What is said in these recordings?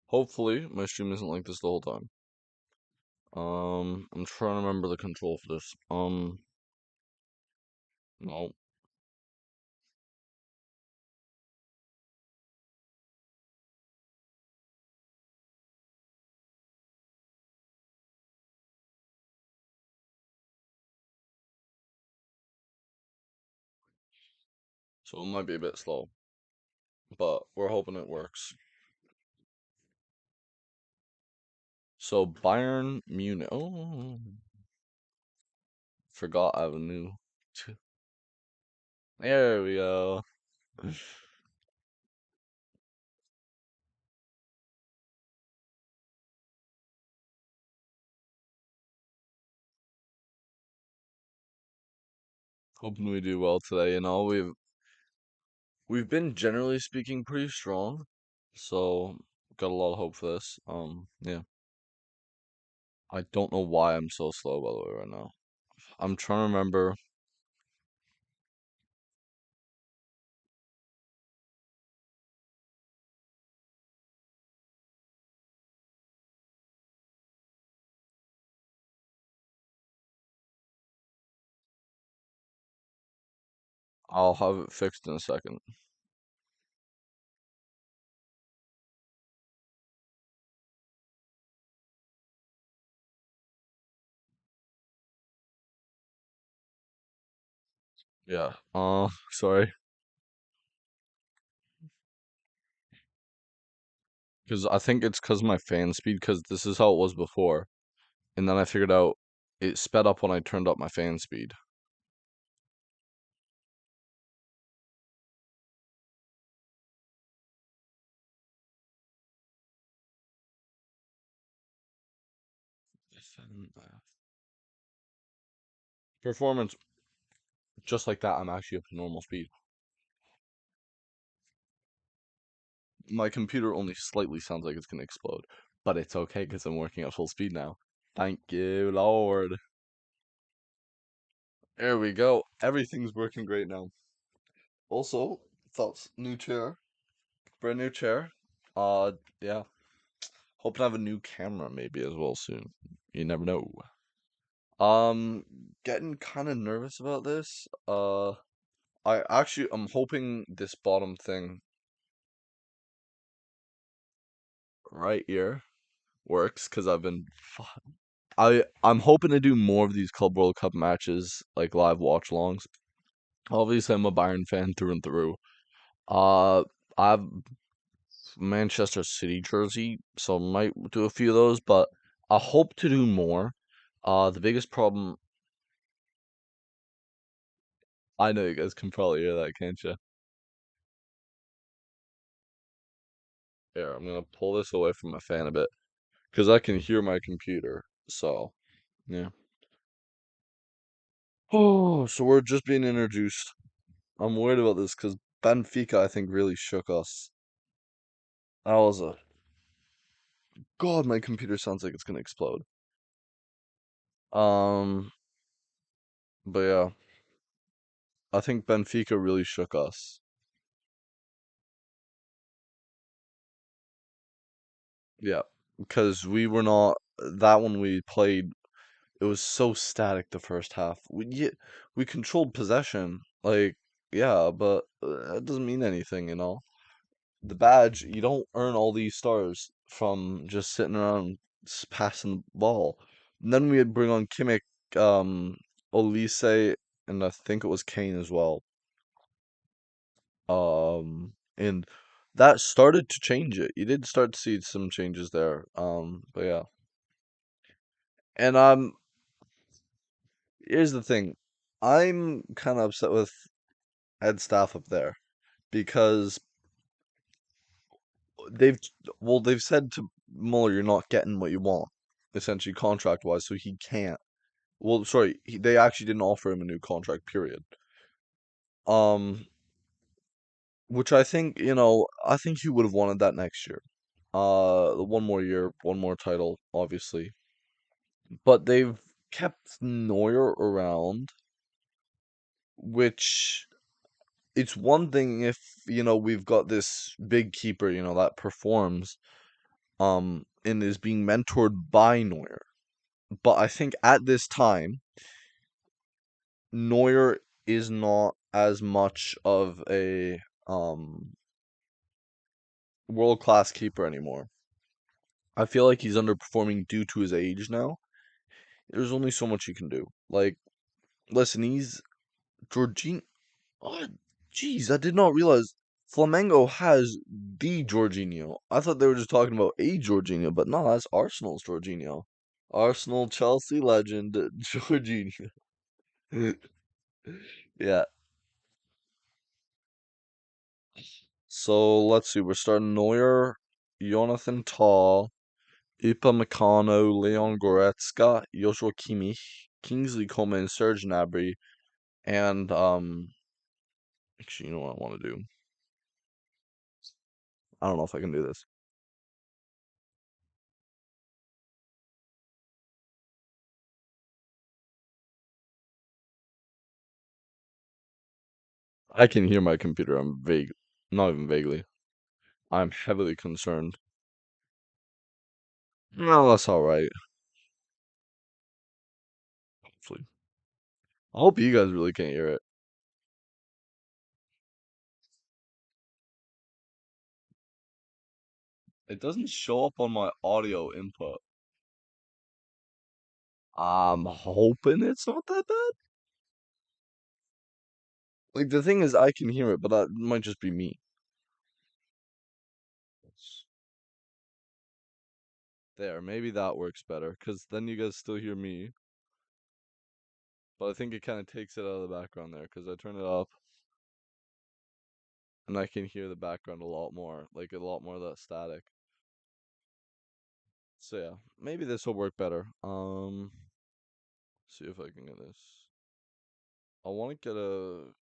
Hopefully, my stream isn't like this the whole time. I'm trying to remember the control for this. No. So it might be a bit slow, but we're hoping it works. So Bayern Munich. Oh, forgot I have a new. There we go. Hoping we do well today. We've been generally speaking pretty strong, so got a lot of hope for this. Yeah. I don't know why I'm so slow by the way right now. I'm trying to remember. I'll have it fixed in a second. Yeah. Sorry. Because I think it's because of my fan speed, because this is how it was before. And then I figured out it sped up when I turned up my fan speed. Performance, just like that, I'm actually up to normal speed. My computer only slightly sounds like it's going to explode, but it's okay because I'm working at full speed now. Thank you, Lord. There we go. Everything's working great now. Also, thoughts, new chair, brand new chair. Yeah. Hope to have a new camera maybe as well soon. You never know. Getting kind of nervous about this. I'm hoping this bottom thing right here works because I'm hoping to do more of these Club World Cup matches like live watch alongs. Obviously, I'm a Bayern fan through and through. I have Manchester City jersey, so I might do a few of those, but I hope to do more. The biggest problem, I know you guys can probably hear that, can't you? Here, I'm gonna pull this away from my fan a bit because I can hear my computer. So, yeah. Oh, so we're just being introduced. I'm worried about this because Benfica, I think, really shook us. That was a God. My computer sounds like it's gonna explode. Um, but yeah, I think Benfica really shook us. Yeah, because we were not that one we played. It was so static the first half. We controlled possession, like yeah, but that doesn't mean anything, you know. The badge, you don't earn all these stars from just sitting around passing the ball. And then we'd bring on Kimmich, Olise, and I think it was Kane as well. And that started to change it. You did start to see some changes there. But yeah. And here's the thing. I'm kind of upset with head staff up there because they've they've said to Mueller, you're not getting what you want, essentially contract wise, so he can't. Well, sorry, they actually didn't offer him a new contract, period. Um, which I think, I think he would have wanted that next year. One more year, one more title, obviously. But they've kept Neuer around, which it's one thing if, we've got this big keeper, that performs. and is being mentored by Neuer. But I think at this time, Neuer is not as much of a world class keeper anymore. I feel like he's underperforming due to his age now. There's only so much you can do. Like, listen, he's Jorginho. Oh, jeez, I did not realize Flamengo has the Jorginho. I thought they were just talking about a Jorginho, but no, that's Arsenal's Jorginho. Arsenal Chelsea legend Jorginho. Yeah. So let's see. We're starting Neuer, Jonathan Tah, Upamecano, Leon Goretzka, Joshua Kimmich, Kingsley Coman, Serge Gnabry, and actually, you know what I want to do? I don't know if I can do this. I can hear my computer. I'm vague, not even vaguely. I'm heavily concerned. No, that's all right. Hopefully, I hope you guys really can't hear it. It doesn't show up on my audio input. I'm hoping it's not that bad. Like the thing is, I can hear it, but that might just be me. There, maybe that works better, because then you guys still hear me, but I think it kind of takes it out of the background there, because I turn it up, and I can hear the background a lot more, like a lot more of that static. So yeah, maybe this will work better. See if I can get this. I want to get a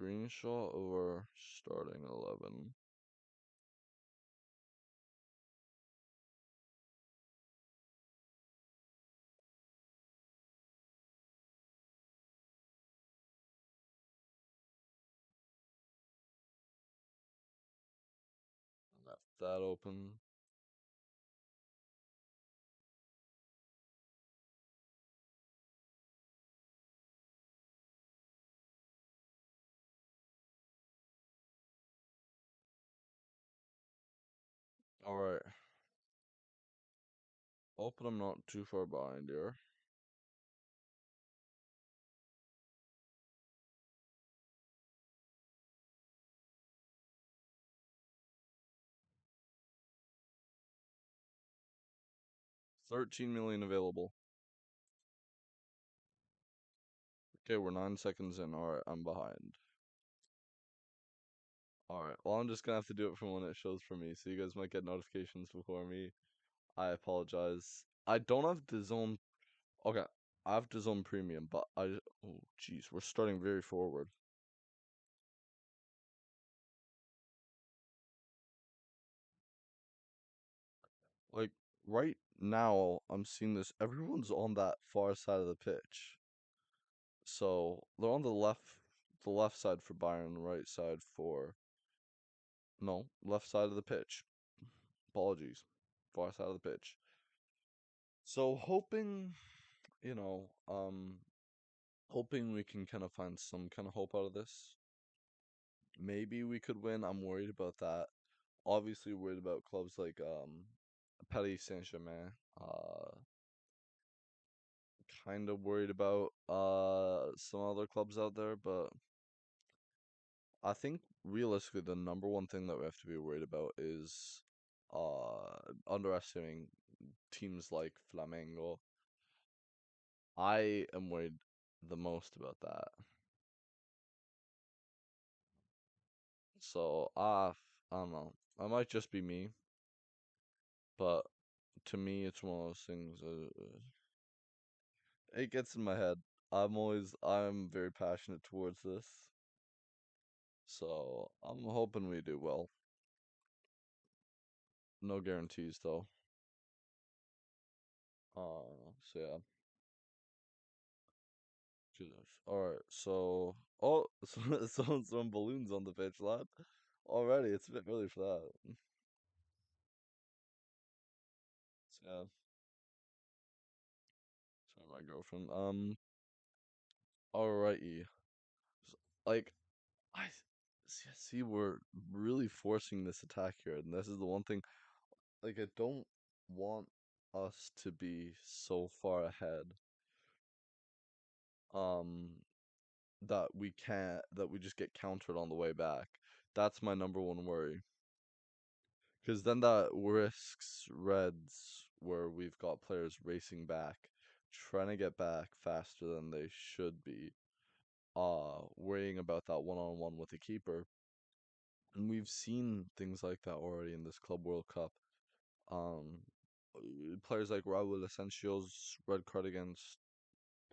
screenshot of our starting 11. Left that open. All right. Hope I'm not too far behind here. 13 million available. Okay, we're 9 seconds in. All right, I'm behind. All right. Well, I'm just gonna have to do it from when it shows for me, so you guys might get notifications before me. I apologize. I don't have the zone. Okay, I have the zone premium, but oh, jeez, we're starting very forward. Like right now, I'm seeing this. Everyone's on that far side of the pitch, so they're on the left side for Bayern, right side for no, left side of the pitch. Apologies, far side of the pitch. So hoping, you know, hoping we can kind of find some kind of hope out of this. Maybe we could win. I'm worried about that. Obviously worried about clubs like Paris Saint-Germain. Kind of worried about some other clubs out there, but I think realistically the number one thing that we have to be worried about is underestimating teams like Flamengo. I am worried the most about that. So I don't know. I might just be me, but to me it's one of those things. It gets in my head. I'm very passionate towards this, so I'm hoping we do well. No guarantees though. So yeah. Jesus. All right. So oh, someone's throwing balloons on the pitch, lad. Already, it's a bit early for that. Yeah, sorry, my girlfriend. Alrighty. S- Like, see, we're really forcing this attack here, and this is the one thing. Like, I don't want us to be so far ahead. Um, that we just get countered on the way back. That's my number one worry. Because then that risks Reds where we've got players racing back, trying to get back faster than they should be, worrying about that one-on-one with the keeper. And we've seen things like that already in this Club World Cup. Um, Players like Raul Asensio's red card against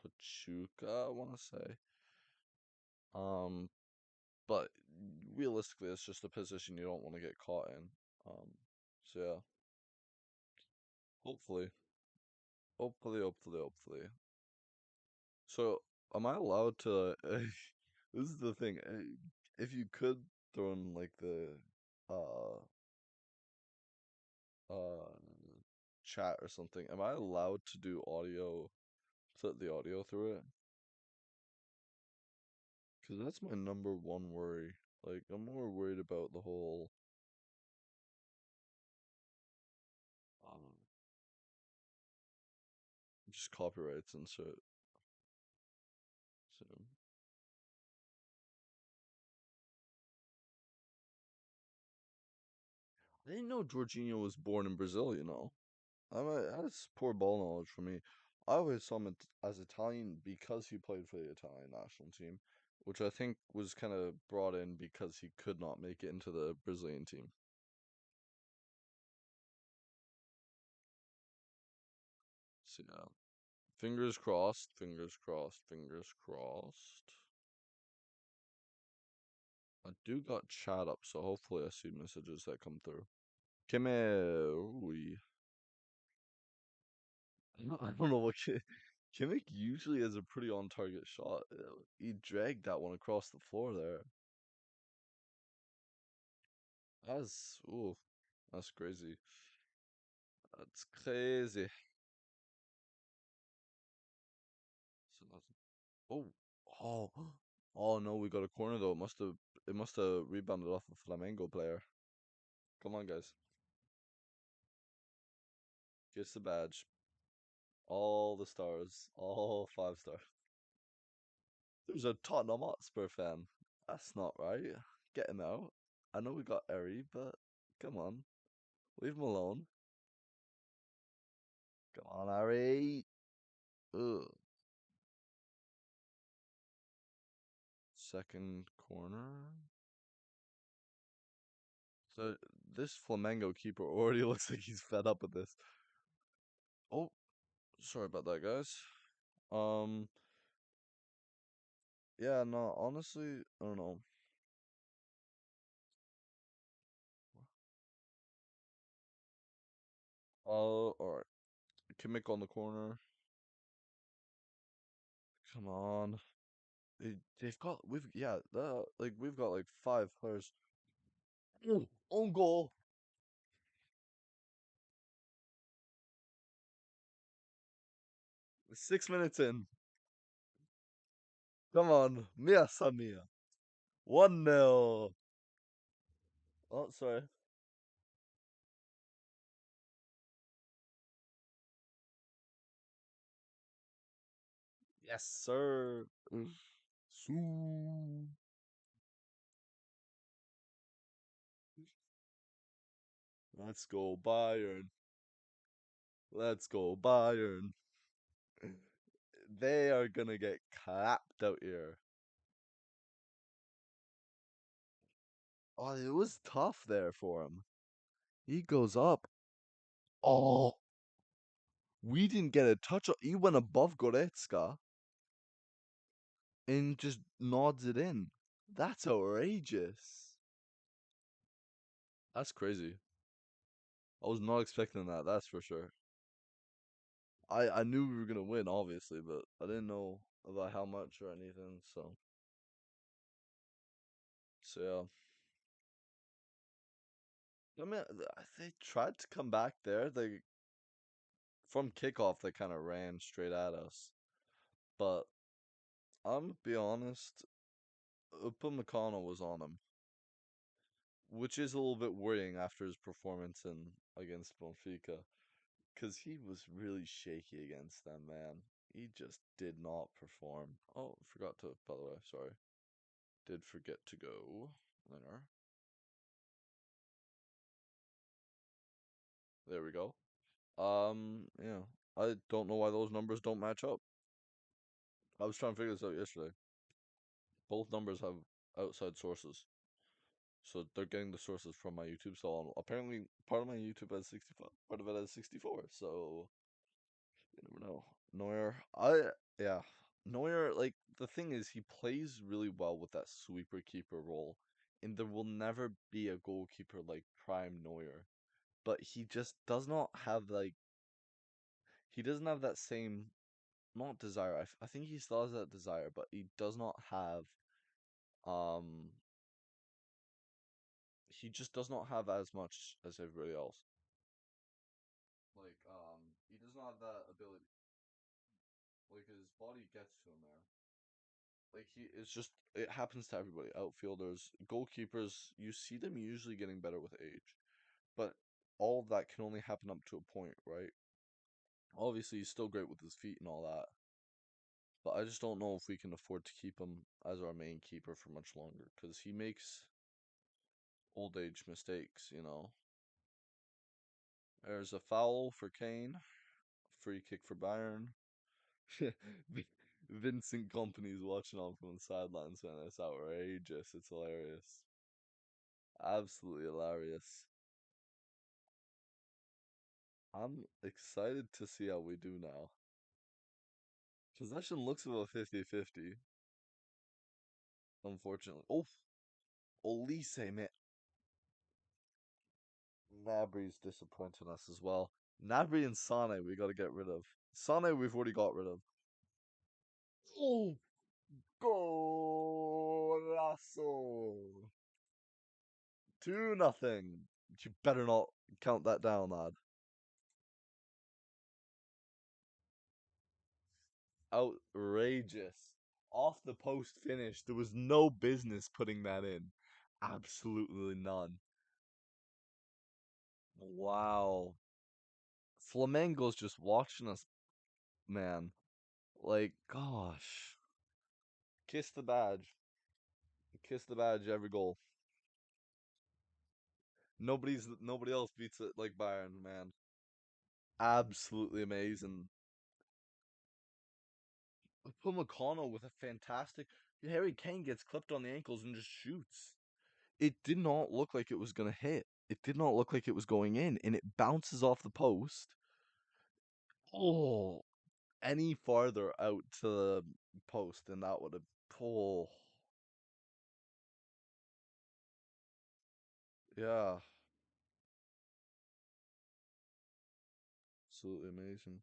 Pachuca, I want to say. Um, but realistically, it's just a position you don't want to get caught in. Um, so yeah, hopefully, hopefully. So, am I allowed to? This is the thing. If you could throw in like the uh uh chat or something, am I allowed to do audio? Put the audio through it? Because that's my number one worry. Like, I'm more worried about the whole um just copyrights and shit. So, I didn't know Jorginho was born in Brazil. That's poor ball knowledge for me. I always saw him as Italian because he played for the Italian national team, which I think was kind of brought in because he could not make it into the Brazilian team. So yeah, fingers crossed, fingers crossed, fingers crossed. I do got chat up, so hopefully I see messages that come through. Kimmich, I don't know what Kimmich usually has a pretty on target shot. He dragged that one across the floor there. Ooh, that's crazy. That's crazy. So that's, oh, oh, oh no, we got a corner though. It must have rebounded off a Flamengo player. Come on, guys. Gets the badge. All the stars. All 5 stars. There's a Tottenham Hotspur fan. That's not right. Get him out. I know we got Eri, but come on. Leave him alone. Come on, Eri. Ugh. Second corner. So this Flamengo keeper already looks like he's fed up with this. Oh, sorry about that, guys. Um, yeah, no, honestly, I don't know. Oh, alright. Kimmich on the corner. Come on. They've got we've got like 5 players. Ooh, own goal. 6 minutes in. Come on, Mia Samia. 1-0. Oh, sorry. Yes, sir. Sue. Let's go Bayern. Let's go Bayern. They are gonna get clapped out here. Oh, it was tough there for him. He goes up. Oh, we didn't get a touch. He went above Goretzka and just nods it in. That's outrageous. That's crazy. I was not expecting that. That's for sure. I knew we were gonna win, obviously, but I didn't know about how much or anything. So yeah. I mean, they tried to come back there. from kickoff they kind of ran straight at us. But I'm gonna be honest, Upamecano was on him, which is a little bit worrying after his performance in against Benfica, because he was really shaky against them, man. He just did not perform. Oh, forgot to, by the way, sorry. Did forget to go there. There we go. Yeah. I don't know why those numbers don't match up. I was trying to figure this out yesterday. Both numbers have outside sources. So they're getting the sources from my YouTube. So apparently part of my YouTube has 65, part of it has 64. So you never know. Neuer, yeah. Neuer, like the thing is he plays really well with that sweeper keeper role. And there will never be a goalkeeper like prime Neuer. But he just does not have like he doesn't have that same not desire. I think he still has that desire, but he does not have um he just does not have as much as everybody else. Like he does not have that ability. Like his body gets to him there. Like it's just it happens to everybody. Outfielders, goalkeepers, you see them usually getting better with age. But all of that can only happen up to a point, right? Obviously he's still great with his feet and all that. But I just don't know if we can afford to keep him as our main keeper for much longer because he makes old age mistakes, you know. There's a foul for Kane, free kick for Bayern. Vincent Company's watching on from the sidelines, man. It's outrageous. It's hilarious. Absolutely hilarious. I'm excited to see how we do now. Possession looks about 50-50, unfortunately. Oh, Olise, man. Nabry's disappointing us as well. Nabry and Sane we gotta get rid of. Sane we've already got rid of. Oh, golazo! 2-0. You better not count that down, lad. Outrageous. Off the post finish. There was no business putting that in. Absolutely none. Wow. Flamengo's just watching us, man. Like, gosh. Kiss the badge. Kiss the badge every goal. Nobody else beats it like Bayern, man. Absolutely amazing. Upamecano with a fantastic Harry Kane gets clipped on the ankles and just shoots. It did not look like it was gonna hit. It did not look like it was going in, and it bounces off the post. Oh, any farther out to the post, and that would have. Oh, yeah, absolutely amazing.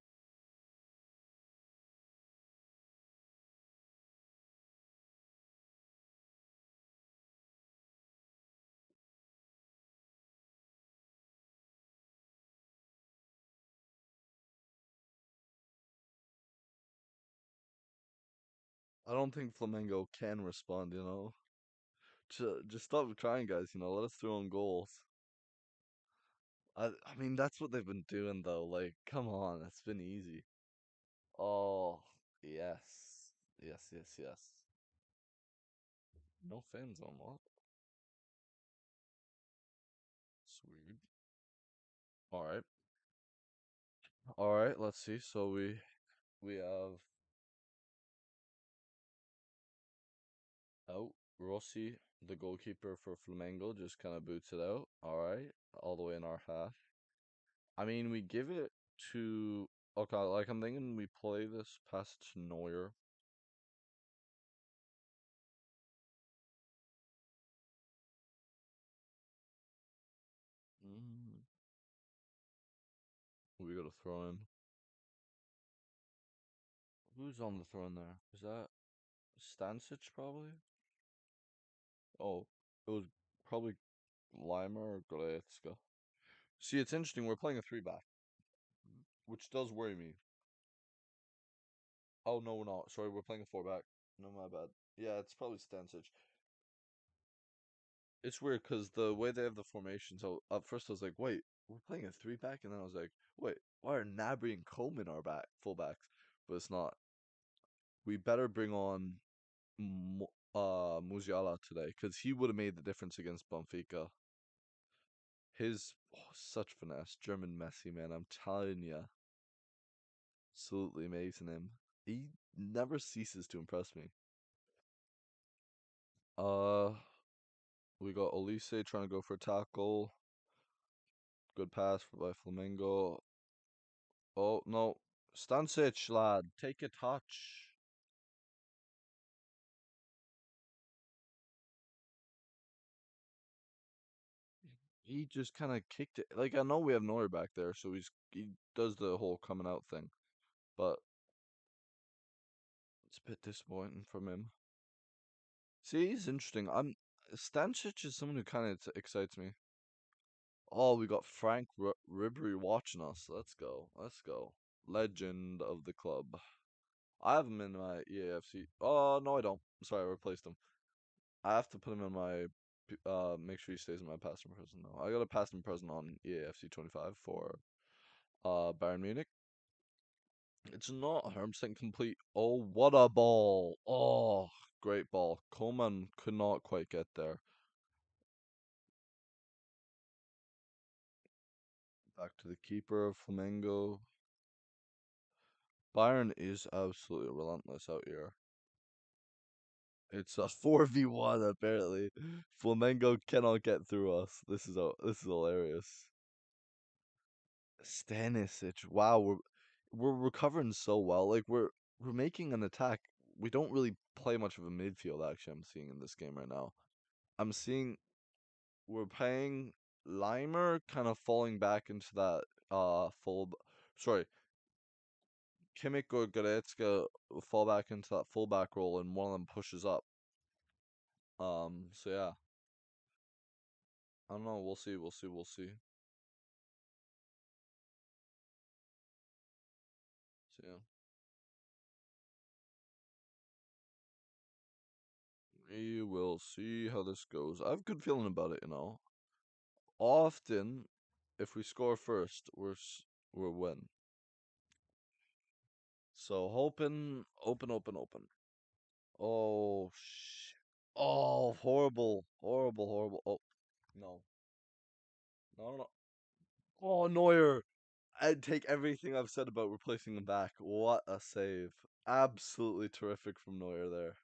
I don't think Flamengo can respond. You know, just stop trying, guys. You know, let us throw in goals. I mean, that's what they've been doing, though. Like, come on, it's been easy. Oh, yes, yes, yes, yes. No fans on what? Sweet. All right. All right, let's see. So we have out Rossi, the goalkeeper for Flamengo, just kind of boots it out. All right, all the way in our half. I mean, we give it to okay. Like I'm thinking, we play this past to Neuer. Mm, we gotta throw in. Who's on the throw in there? Is that Stanisic probably? Oh, it was probably Lima or Goretzka. See, it's interesting. We're playing a three back. which does worry me. Oh no, we're not. Sorry, we're playing a four back. No, my bad. Yeah, it's probably Stanisic. It's weird because the way they have the formation. So at first I was like, wait, we're playing a three back, and then I was like, wait, why are Nabry and Coleman our back fullbacks? But it's not. We better bring on Musiala today because he would have made the difference against Benfica. His such finesse, German Messi man. I'm telling you, absolutely amazing him. He never ceases to impress me. Uh, we got Olise trying to go for a tackle. Good pass by Flamengo. Oh no, Stanisic, lad, take a touch. He just kind of kicked it. Like I know we have Neuer back there, so he does the whole coming out thing, but it's a bit disappointing from him. See, he's interesting. Stanisic is someone who kind of excites me. Oh, we got Frank Ribery watching us. Let's go. Let's go. Legend of the club. I have him in my EAFC. Oh, no, I don't. Sorry, I replaced him. I have to put him in my, make sure he stays in my past and present now. I got a past and present on EAFC 25 for, Bayern Munich. It's not 100% complete. Oh, what a ball. Oh, great ball. Coleman could not quite get there. Back to the keeper of Flamengo. Bayern is absolutely relentless out here. It's a 4v1 apparently. Flamengo cannot get through us. This is hilarious. Stanisic. Wow, we're recovering so well. Like we're making an attack. We don't really play much of a midfield actually, I'm seeing in this game right now. I'm seeing we're playing Limer kind of falling back into that sorry, Kimmich or Goretzka fall back into that fullback role and one of them pushes up. So yeah. I don't know. We'll see. We'll see. We'll see. So yeah, we will see how this goes. I have a good feeling about it. Often, if we score first, we're win. So hoping, open, open, open. Oh Oh, horrible, horrible, horrible. Oh no, no, no, no. Oh Neuer. I'd take everything I've said about replacing him back. What a save! Absolutely terrific from Neuer there.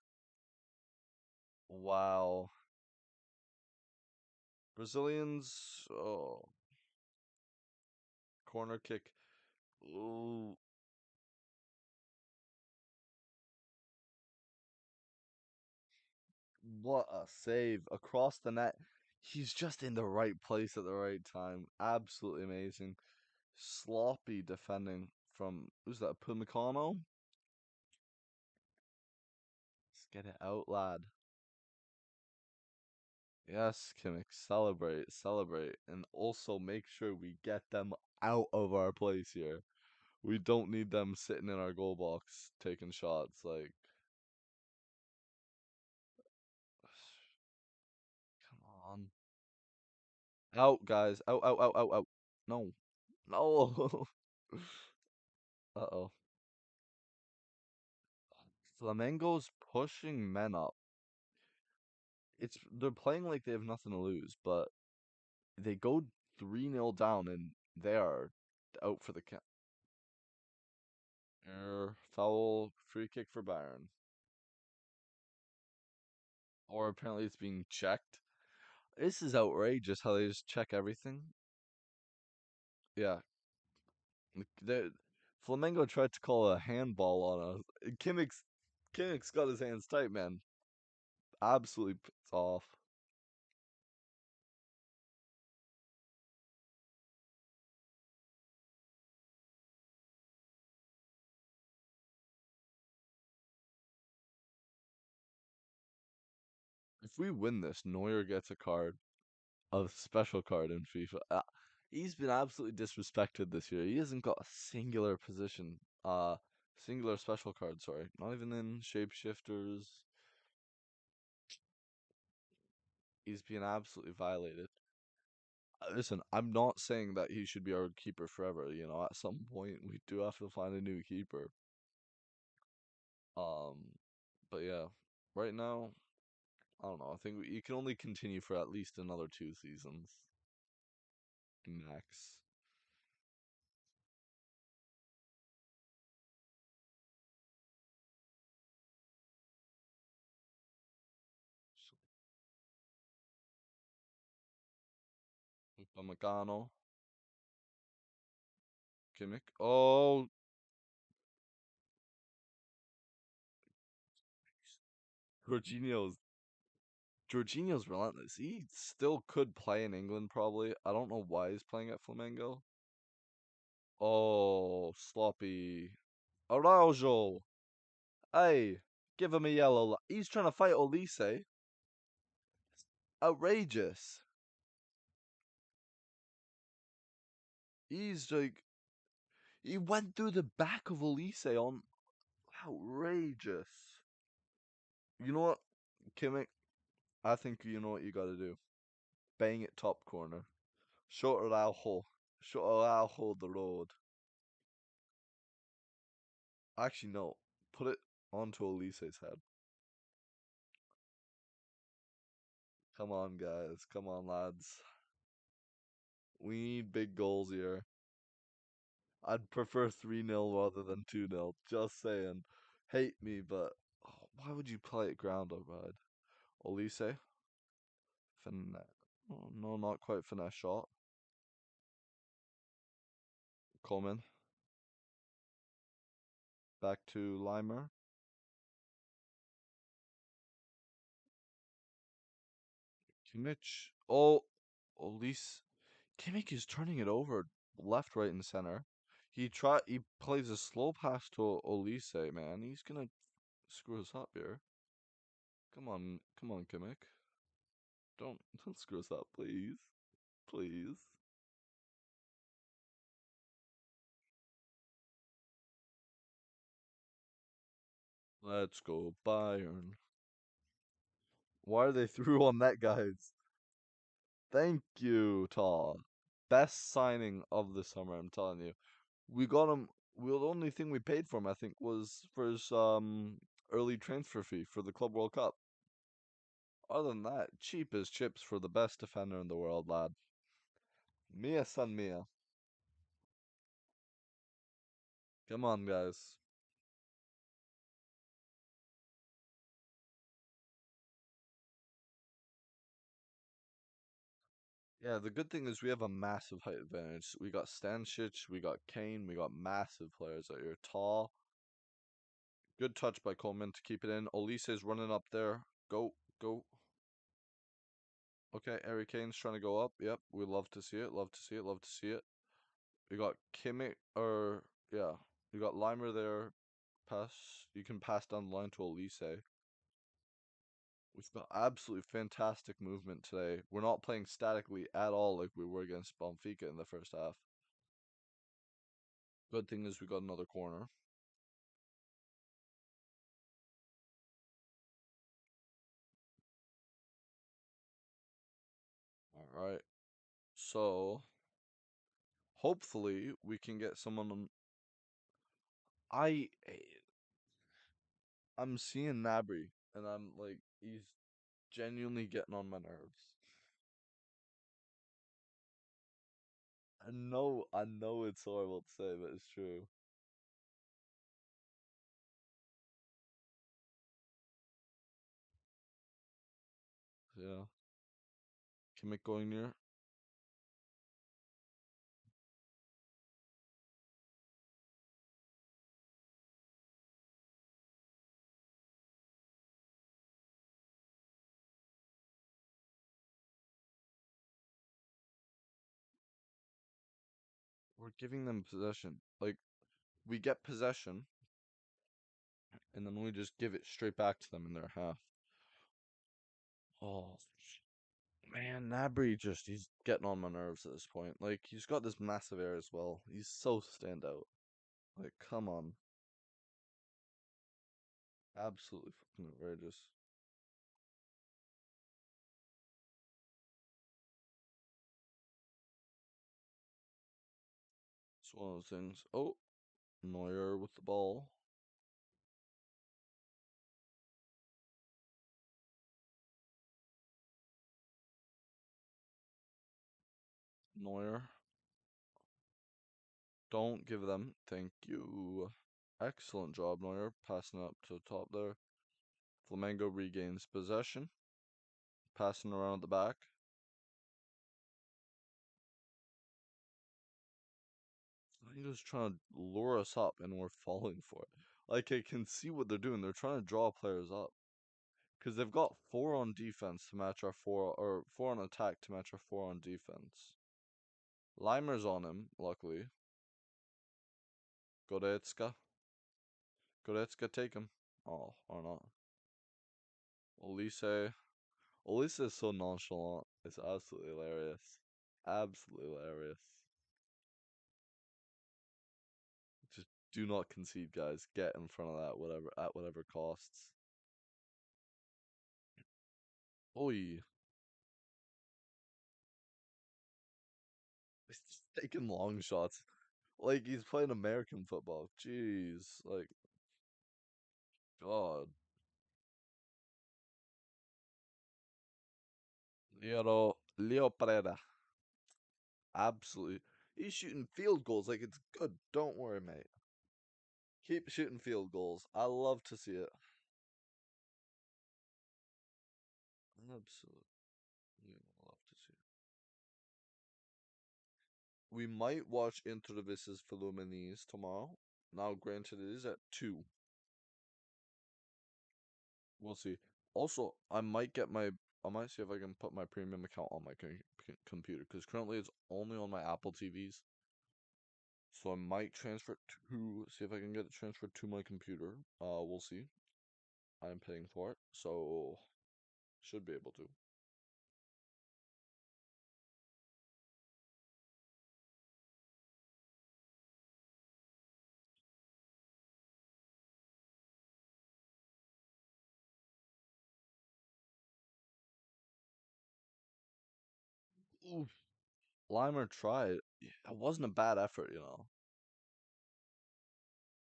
Wow. Brazilians. Oh, corner kick. Ooh, what a save across the net. He's just in the right place at the right time. Absolutely amazing. Sloppy defending from who's that? Pumicano? Let's get it out, lad. Yes, Kimmich, celebrate, celebrate, and also make sure we get them out of our place here. We don't need them sitting in our goal box taking shots. Like, come on. Out, guys. Out, out, out, out, out. No. No. Uh-oh. Flamengo's pushing men up. They're playing like they have nothing to lose, but they go 3-0 down and they are out for the count. Foul, free kick for Bayern. Or apparently it's being checked. This is outrageous how they just check everything. Yeah. The Flamengo tried to call a handball on us. Kimmich's got his hands tight, man. Absolutely pissed off. If we win this, Neuer gets a special card in FIFA. He's been absolutely disrespected this year. He hasn't got a singular position, singular special card, sorry. Not even in shapeshifters. He's been absolutely violated. Listen, I'm not saying that he should be our keeper forever. At some point we do have to find a new keeper. Um, but yeah, right now, I don't know. I think you can only continue for at least another 2 seasons max. Upamecano, Kimmich. Oh, Jorginho's Jorginho's relentless. He still could play in England probably. I don't know why he's playing at Flamengo. Oh, sloppy. Araujo. Hey, give him a yellow. He's trying to fight Olise. Outrageous. He's like, he went through the back of Olise on outrageous. You know what, Kimmich? I think you know what you gotta do. Bang it top corner. Show Araujo. Show Araujo the road. Actually, no. Put it onto Olise's head. Come on, guys. Come on, lads. We need big goals here. I'd prefer 3-0 rather than 2-0. Just saying. Hate me, but why would you play it ground outside? Olise? Finesse. Oh, no, not quite finesse shot. Coleman. Back to Limer. Kimmich. Oh, Olise. Kimmich is turning it over left, right, and center. He plays a slow pass to Olise, man. He's gonna screw us up here. Come on, Kimmich. Don't screw us up, please. Please. Let's go, Bayern. Why are they through on that, guys? Thank you, Tom. Best signing of the summer, I'm telling you. We got him. Well, the only thing we paid for him, I think, was for his early transfer fee for the Club World Cup. Other than that, cheap as chips for the best defender in the world, lad. Mia san Mia. Come on, guys. Yeah, the good thing is we have a massive height advantage. We got Stanisic, we got Kane, we got massive players out here. Tall. Good touch by Coleman to keep it in. Olise's running up there. Go, go. Okay, Harry Kane's trying to go up. Yep, we love to see it. Love to see it. Love to see it. We got Kimmich, or yeah, you got Limer there. Pass. You can pass down the line to Olise. We've got absolutely fantastic movement today. We're not playing statically at all like we were against Benfica in the first half. Good thing is we got another corner. All right. So hopefully we can get someone on. I'm seeing Nabry and I'm like he's genuinely getting on my nerves. I know it's horrible to say, but it's true. Yeah. Kimmich going near. We're giving them possession. Like we get possession and then we just give it straight back to them in their half. Oh, Man, Nabry he's getting on my nerves at this point. Like, he's got this massive air as well. He's so standout. Like, come on. Absolutely fucking outrageous. It's one of those things. Oh, Neuer with the ball. Neuer. Don't give them. Thank you. Excellent job, Neuer. Passing up to the top there. Flamengo regains possession. Passing around at the back. Flamingo's trying to lure us up and we're falling for it. Like, I can see what they're doing. They're trying to draw players up. Because they've got four on defense to match our four, or four on attack to match our four on defense. Limer's on him, luckily. Goretzka. Goretzka, take him. Oh, or not. Olise. Olise is so nonchalant. It's absolutely hilarious. Absolutely hilarious. Just do not concede, guys. Get in front of that, whatever at whatever costs. Oi. He's just taking long shots. Like he's playing American football. Jeez. Like, God. Leo Pereira. Absolutely. He's shooting field goals like it's good. Don't worry, mate. Keep shooting field goals. I love to see it. Absolutely. Love to see it. We might watch Inter vs Fluminense tomorrow. Now, granted, it is at 2. We'll see. Also, I might see if I can put my premium account on my computer because currently it's only on my Apple TVs. So I might transfer it to see if I can get it transferred to my computer. We'll see. I'm paying for it, so should be able to. Oof. Limer tried. It wasn't a bad effort, you know.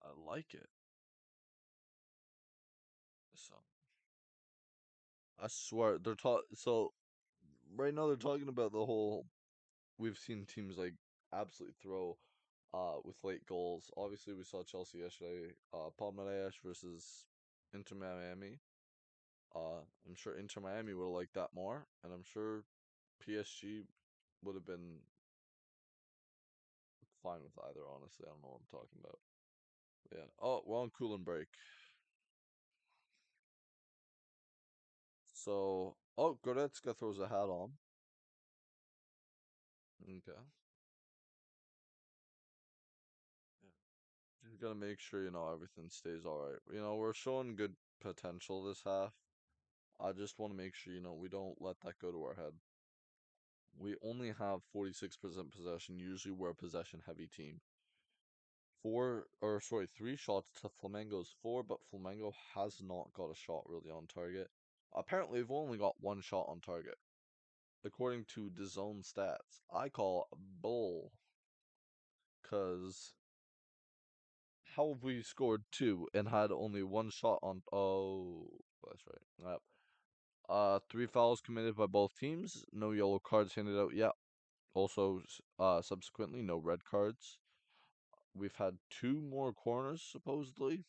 I like it. So I swear they're so right now they're talking about the whole we've seen teams like absolutely throw with late goals. Obviously we saw Chelsea yesterday, Palmeiras versus Inter Miami. I'm sure Inter Miami would have liked that more, and I'm sure PSG would have been fine with either, honestly. I don't know what I'm talking about. Yeah. Oh, we're on cooling break. So, oh, Goretzka throws a hat on. Okay. Just gotta make sure, everything stays alright. We're showing good potential this half. I just want to make sure, we don't let that go to our head. We only have 46% possession. Usually we're a possession heavy team. 3 shots to Flamengo's 4, but Flamengo has not got a shot really on target. Apparently, we've only got 1 shot on target, according to DAZN stats. I call bull, because how have we scored 2 and had only 1 shot on. Oh, that's right. Yep. 3 fouls committed by both teams. No yellow cards handed out yet. Also, subsequently, no red cards. We've had 2 more corners, supposedly.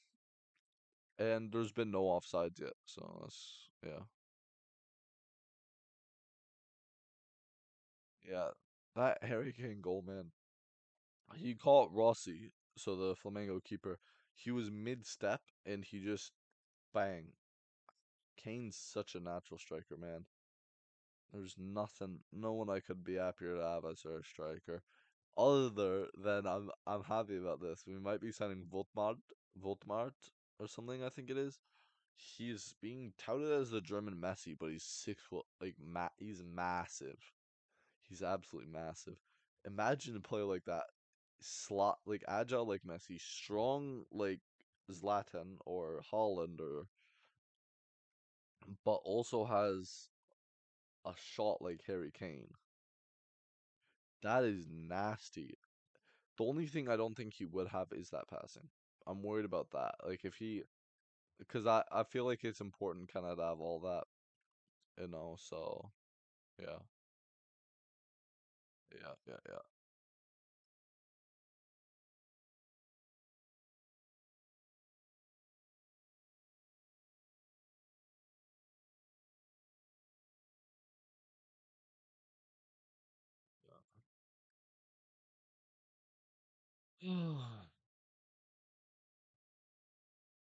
And there's been no offsides yet, so that's yeah. Yeah. That Harry Kane goal, man. He caught Rossi, so the Flamengo keeper. He was mid step and he just bang. Kane's such a natural striker, man. There's no one I could be happier to have as our striker. Other than I'm happy about this. We might be signing Voltmart or something, I think it is. He's being touted as the German Messi, but he's 6 foot, he's massive. He's absolutely massive. Imagine a player like that, slot like agile like Messi, strong like Zlatan or Holland, or but also has a shot like Harry Kane. That is nasty. The only thing I don't think he would have is that passing. I'm worried about that. Like if he, because I feel like it's important kind of to have all that, So yeah, yeah. Yeah.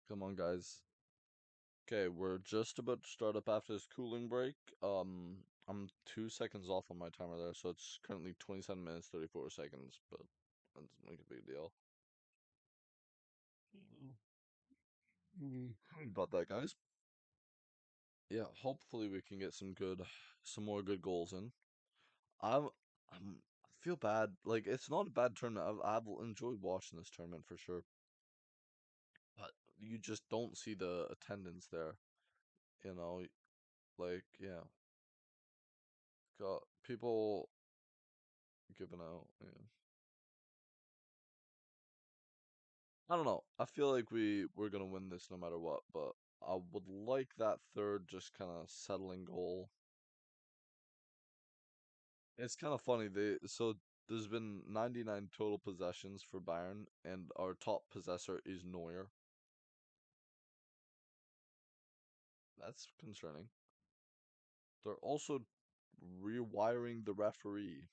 Come on, guys. Okay, we're just about to start up after this cooling break. I'm 2 seconds off on my timer there, so it's currently 27 minutes 34 seconds, but that doesn't make a big deal. Sorry about that, guys. Yeah, hopefully we can get some more good goals in. I'm, I feel bad. Like it's not a bad tournament. I've enjoyed watching this tournament for sure, but you just don't see the attendance there. You know, yeah, got people giving out. Yeah. I don't know. I feel like we're gonna win this no matter what, but I would like that third just kind of settling goal. It's kind of funny. There's been 99 total possessions for Bayern, and our top possessor is Neuer. That's concerning. They're also rewiring the referee,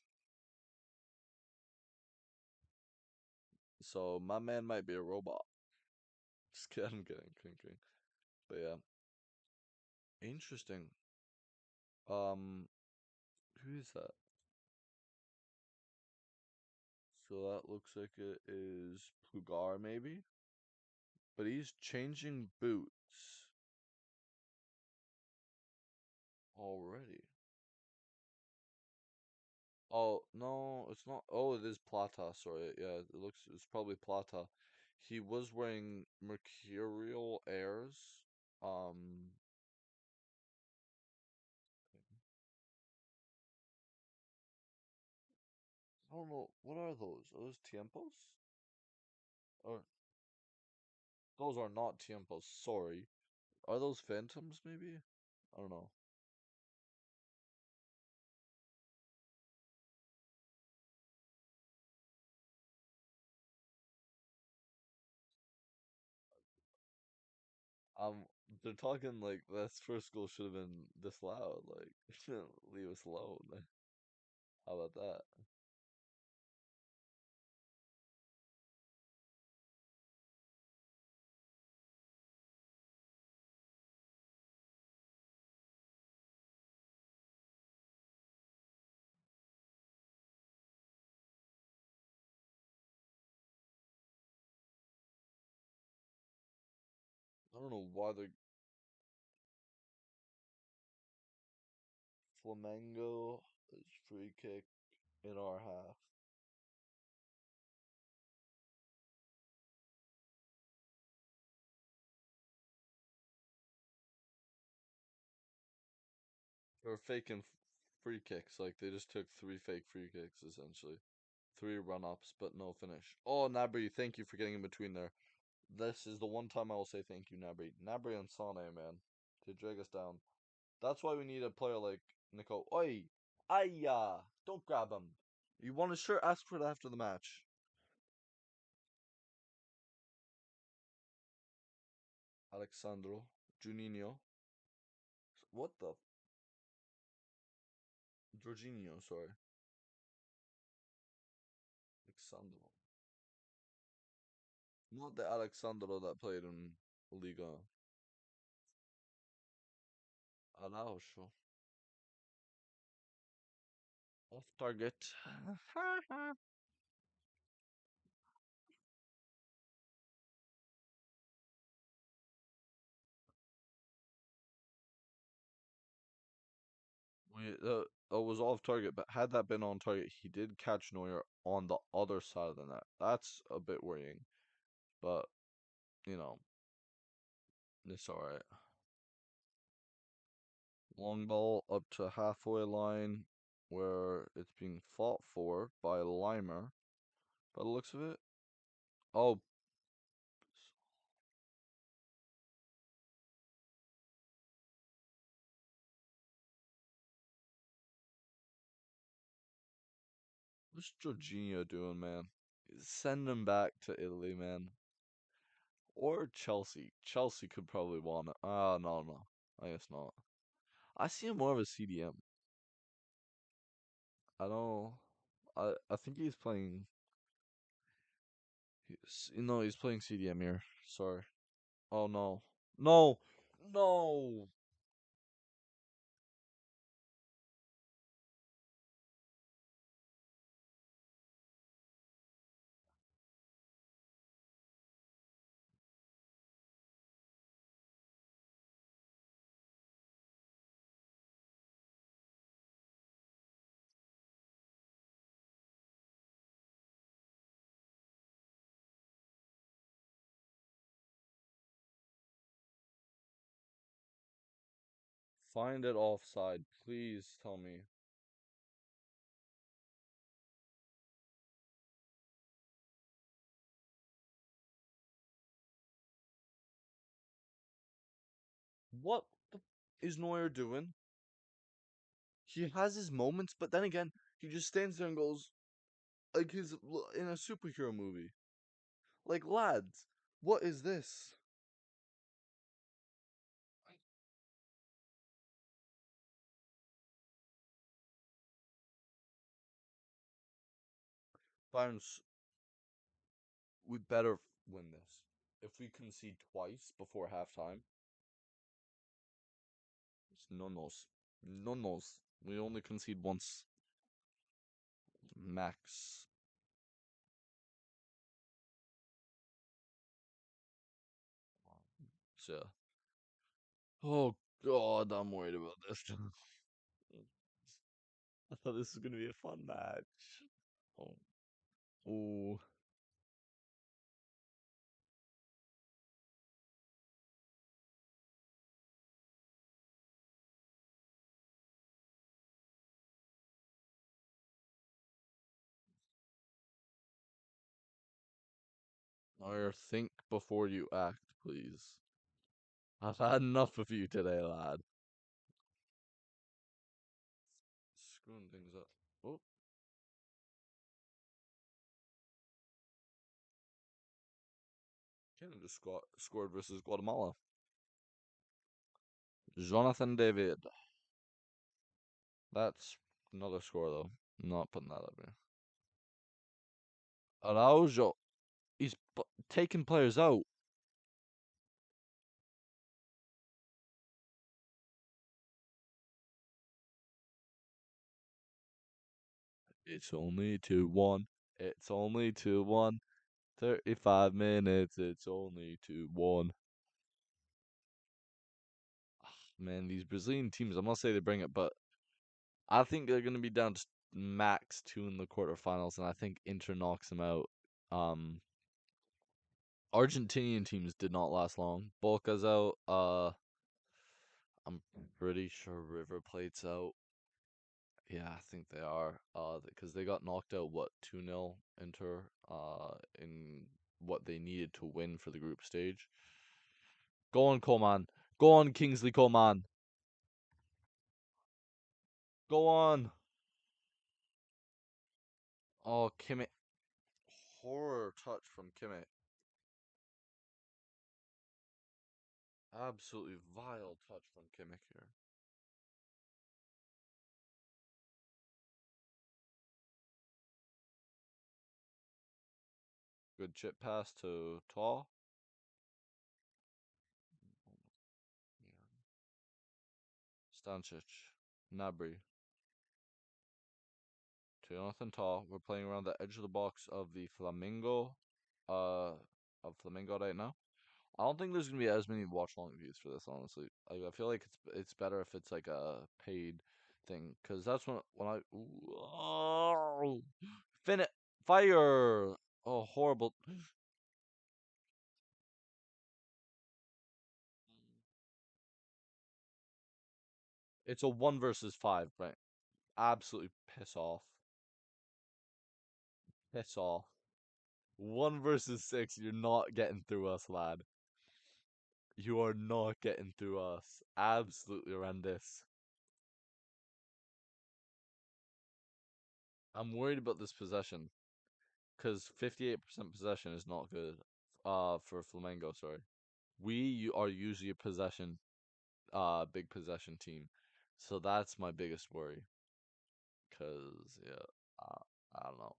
so my man might be a robot. Just kidding, I'm kidding. But yeah, interesting. Um, who is that? So that looks like it is Pugar, maybe? But he's changing boots already. Oh, no, it's not. Oh, it is Plata. Sorry. Yeah, it's probably Plata. He was wearing Mercurial Airs. Um, I don't know. What are those? Are those Tiempos? Or those are not Tiempos. Sorry. Are those Phantoms, maybe? I don't know. Um, they're talking like that first goal should have been this loud. Like, leave us alone. How about that? I don't know why the Flamengo is free kick in our half. They're faking free kicks. Like they just took three fake free kicks essentially. Three run ups, but no finish. Oh, Nabry, thank you for getting in between there. This is the one time I will say thank you, Nabry. Nabry and Sane, man, to drag us down. That's why we need a player like Nico. Oi! Ayya! Don't grab him. You want a shirt? Ask for it after the match. Alexandro. Juninho. What the? Jorginho, sorry. Alexandro. Not the Alexandro that played in Liga. Araujo. Off target. was off target, but had that been on target, he did catch Neuer on the other side of the net. That's a bit worrying, but you know, it's all right. Long ball up to halfway line where it's being fought for by Limer. By the looks of it. Oh, what's Jorginho doing, man? Send him back to Italy, man. Or Chelsea. Chelsea could probably want it. Ah, no, no. I guess not. I see him more of a CDM. I don't. I think he's playing. He's playing CDM here. Sorry. Oh no, no, no. Find it offside. Please tell me. What the is Neuer doing? He has his moments, but then again, he just stands there and goes like he's in a superhero movie. Like lads, what is this? Bayern's we better win this. If we concede twice before halftime, it's no nos. No nos. We only concede once max. So yeah. Oh god, I'm worried about this. I thought this was gonna be a fun match. Oh, ooh. Or think before you act, please. I've had enough of you today, lad. Screwing things up. Oh, Canada scored versus Guatemala. Jonathan David. That's another score, though. Not putting that up there. Araujo. He's taking players out. It's only 2-1. It's only 2-1. 35 minutes. It's only 2-1. Man, these Brazilian teams, I'm not saying they bring it, but I think they're going to be down to max two in the quarterfinals, and I think Inter knocks them out. Um, Argentinian teams did not last long. Boca's out. I'm pretty sure River Plate's out. Yeah, I think they are. Because they got knocked out, what, 2-0 Inter, in what they needed to win for the group stage. Go on, Coman. Go on, Kingsley Coman. Go on. Oh, Kimmich. Horror touch from Kimmich. Absolutely vile touch from Kimmich here. Good chip pass to Tall. Stancic. Nabry. To Jonathan Tall. We're playing around the edge of the box of the Flamengo. Uh, of Flamengo right now. I don't think there's gonna be as many watch long views for this, honestly. I feel like it's better if it's like a paid thing because that's when I oh, fire. Oh, horrible. It's a 1 versus 5, right? Absolutely piss off. Piss off. 1 versus 6. You're not getting through us, lad. You are not getting through us. Absolutely horrendous. I'm worried about this possession because 58% possession is not good. For Flamengo, sorry. Are usually a big possession team, so that's my biggest worry. Cause yeah, uh, I don't know.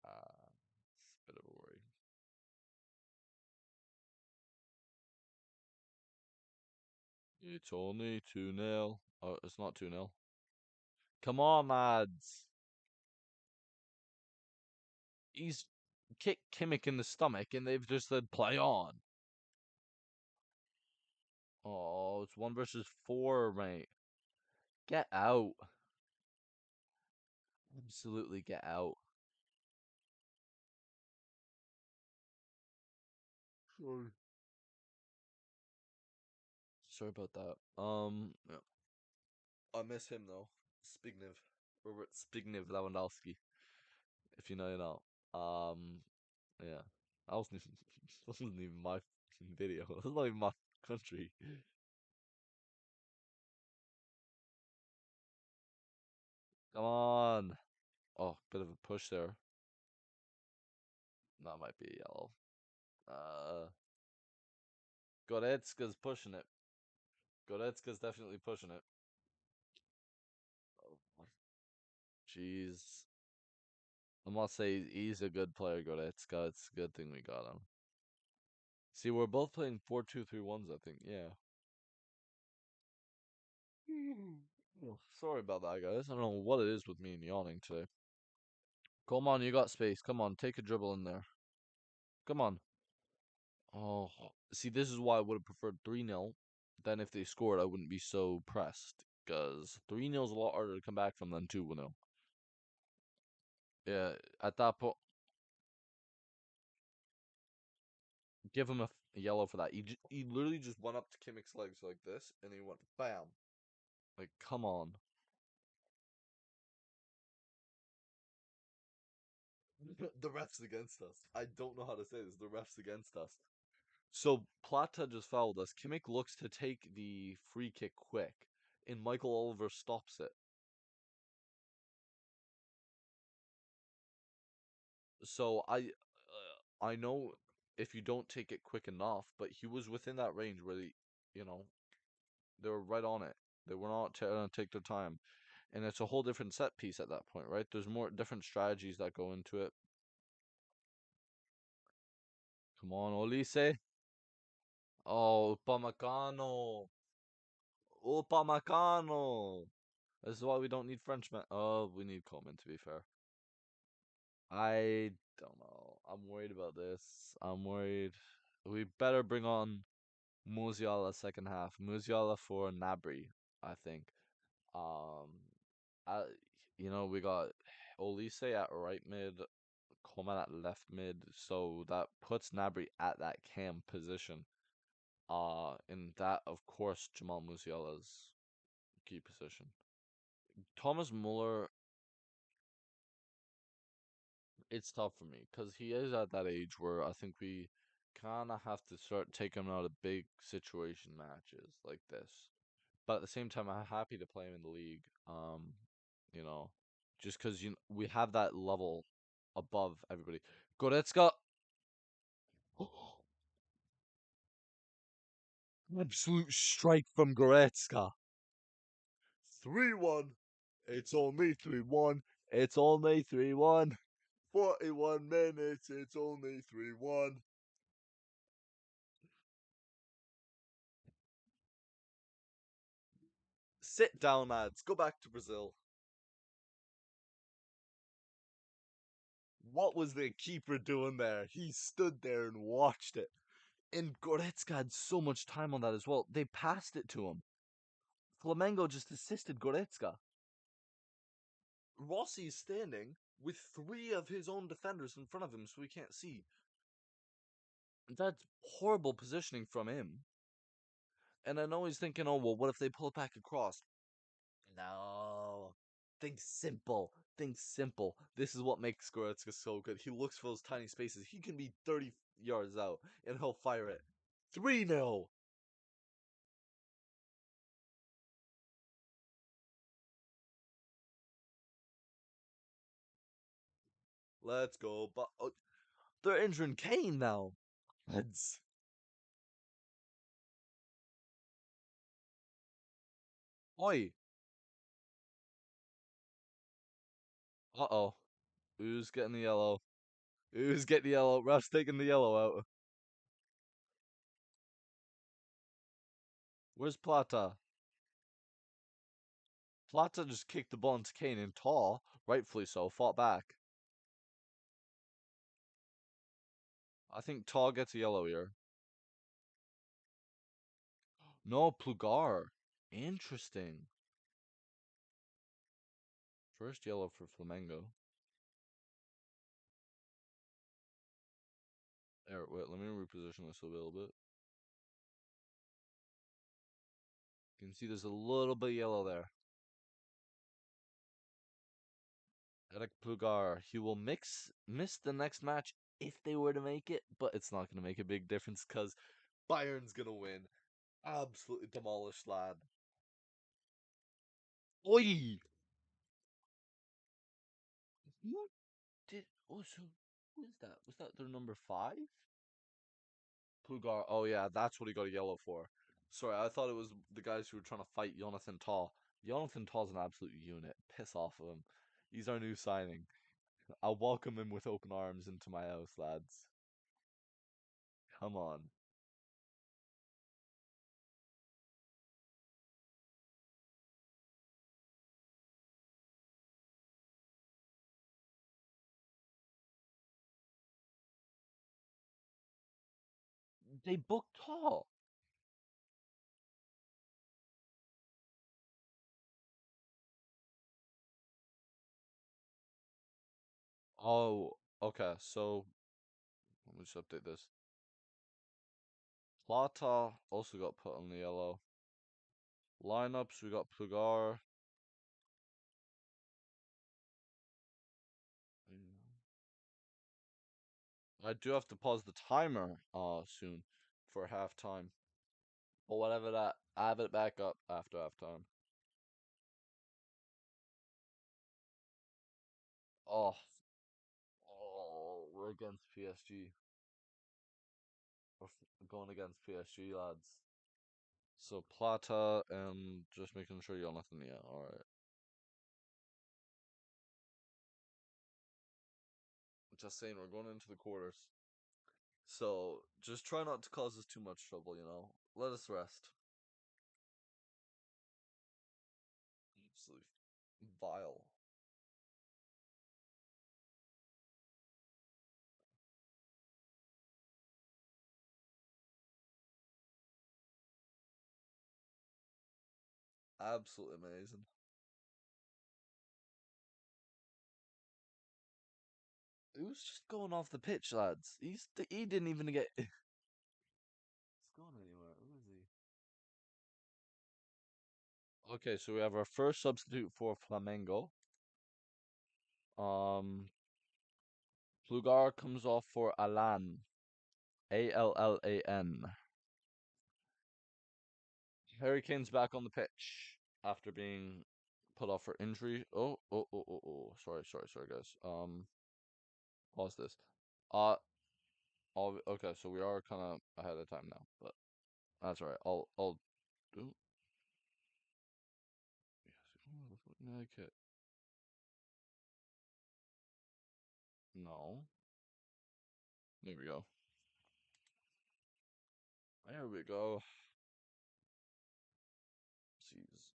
It's a bit of a worry. It's only 2-0. Oh, it's not 2-0. Come on, lads. He's kicked Kimmich in the stomach, and they've just said play on. Oh, it's 1 versus 4, mate. Get out. Absolutely get out. Sorry. Sorry about that. Yeah. I miss him though. Spignev. Robert Spignev Lewandowski. If you know, you know. Yeah. I wasn't even, wasn't even my video. It was not even my country. Come on. Oh, bit of a push there. That might be a yellow. Uh, Goretzka's pushing it. Goretzka's definitely pushing it. Oh, jeez. I must say he's a good player, Goretzka. It's a good thing we got him. See, we're both playing 4-2-3-1s, I think. Yeah. Oh, sorry about that, guys. I don't know what it is with me and yawning today. Come on, you got space. Come on, take a dribble in there. Come on. Oh, see, this is why I would have preferred 3-0. Then if they scored, I wouldn't be so pressed. Because 3-0 is a lot harder to come back from than 2-0. Yeah, at that point, give him a yellow for that. He literally just went up to Kimmich's legs like this, and he went bam. Like, come on. The ref's against us. I don't know how to say this. The ref's against us. So Plata just fouled us. Kimmich looks to take the free kick quick, and Michael Oliver stops it. So I know if you don't take it quick enough, but he was within that range where you know, they were right on it. They were not trying to take their time, and it's a whole different set piece at that point, right? There's more different strategies that go into it. Come on, Olise. Oh, Upamecano. Upamecano. This is why we don't need Frenchmen. Oh, we need Coleman, to be fair. I don't know. I'm worried about this. I'm worried. We better bring on Musiala second half. Musiala for Nabry, I think. Um, I, we got Olise at right mid, Coleman at left mid, so that puts Nabry at that cam position. And that, of course, Jamal Musiala's key position. Thomas Muller, it's tough for me because he is at that age where I think we kind of have to start taking him out of big situation matches like this. But at the same time, I'm happy to play him in the league. You know, just because we have that level above everybody. Goretzka, absolute strike from Goretzka. 3-1. It's only 3-1. It's only 3-1. 41 minutes. It's only 3-1. Sit down, lads. Go back to Brazil. What was the keeper doing there? He stood there and watched it. And Goretzka had so much time on that as well. They passed it to him. Flamengo just assisted Goretzka. Rossi is standing with three of his own defenders in front of him so he can't see. That's horrible positioning from him. And I know he's thinking, oh, well, what if they pull it back across? No. Think simple. Think simple. This is what makes Goretzka so good. He looks for those tiny spaces. He can be 30 yards out and he'll fire it. 3-0. Let's go. But they're injuring Kane now. Heads. Oi. Uh-oh. Who's getting the yellow? Who's getting the yellow? Ref's taking the yellow out. Where's Plata? Plata just kicked the ball into Kane and Tall, rightfully so, fought back. I think Tall gets a yellow here. No, Plugar. Interesting. First yellow for Flamengo. There, wait, let me reposition this a little bit. You can see there's a little bit of yellow there. Eric Plugar. He will miss the next match if they were to make it, but it's not going to make a big difference because Bayern's going to win. Absolutely demolished, lad. Oi! Who did? Oh, so who is that? Was that their number 5? Plugar. Oh yeah, that's what he got a yellow for. Sorry, I thought it was the guys who were trying to fight Jonathan Tall. Jonathan Tall's an absolute unit. Piss off of him. He's our new signing. I'll welcome him with open arms into my house, lads. Come on. They booked Tall. Oh, okay. So let me just update this. Plata also got put on the yellow. Lineups, we got Plugar. I do have to pause the timer soon for halftime. But whatever that, I have it back up after halftime. Oh, we're against PSG. We're going against PSG, lads. So Plata and just making sure you're nothing. Yeah, all right. Just saying, we're going into the quarters. So just try not to cause us too much trouble. Let us rest. Absolutely vile. Absolutely amazing. He was just going off the pitch, lads. He didn't even get. He's going anywhere. Who is he? Okay, so we have our first substitute for Flamengo. Um, Plugar comes off for Alan. Allan. Harry Kane's back on the pitch after being put off for injury. Oh. Sorry, guys. Pause this. Uh, okay, so we are kind of ahead of time now, but that's all right. I'll do. Yes, okay. No. There we go. There we go. Jeez.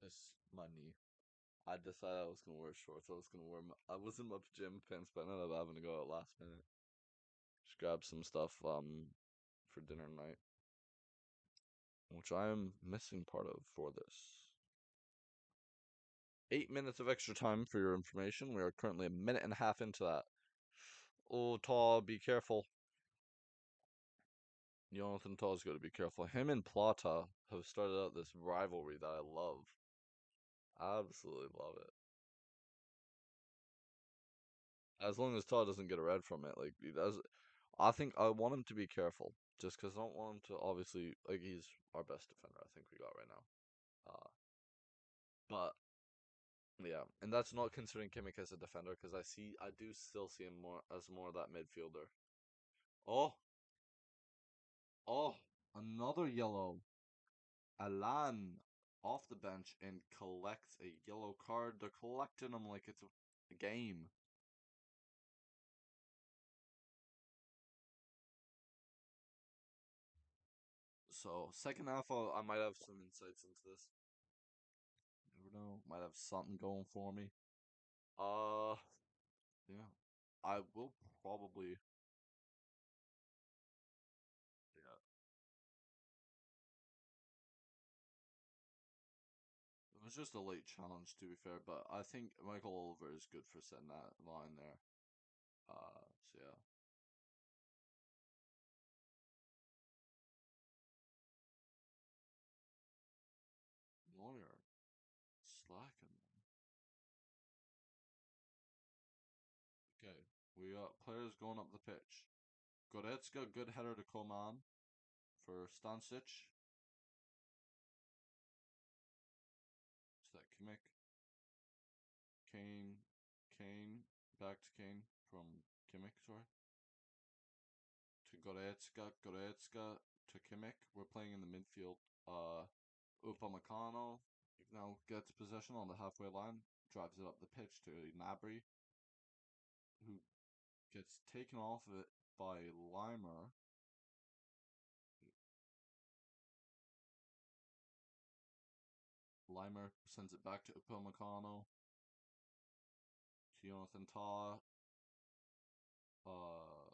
It's my knee. I decided I was gonna wear shorts. I was in my pajama pants, but I ended up having to go out last minute. Just grab some stuff for dinner tonight, which I am missing part of for this. 8 minutes of extra time for your information. We are currently a minute and a half into that. Oh, Taw, be careful. Jonathan Taw's got to be careful. Him and Plata have started out this rivalry that I love. Absolutely love it. As long as Todd doesn't get a red from it, like he does, I think I want him to be careful, just because I don't want him to obviously like he's our best defender. I think we got right now. But yeah, and that's not considering Kimmich as a defender, because I do still see him more as more of that midfielder. Oh, oh, another yellow. Alan off the bench and collects a yellow card. They're collecting them like it's a game. So second half, I might have some insights into this. Never know. Might have something going for me. Uh, yeah. I will probably. Yeah. It was just a late challenge, to be fair, but I think Michael Oliver is good for setting that line there. So yeah. Neuer slacking. Okay, we got players going up the pitch. Goretzka, good header to Coman for Stancic. Is that Kimmich? Kane, Kane, back to Kane from Kimmich, sorry. To Goretzka to Kimmich. We're playing in the midfield. Upamecano now gets possession on the halfway line, drives it up the pitch to Gnabry, who gets taken off of it by Limer. Limer sends it back to Upamecano. Jonathan Tah. Uh,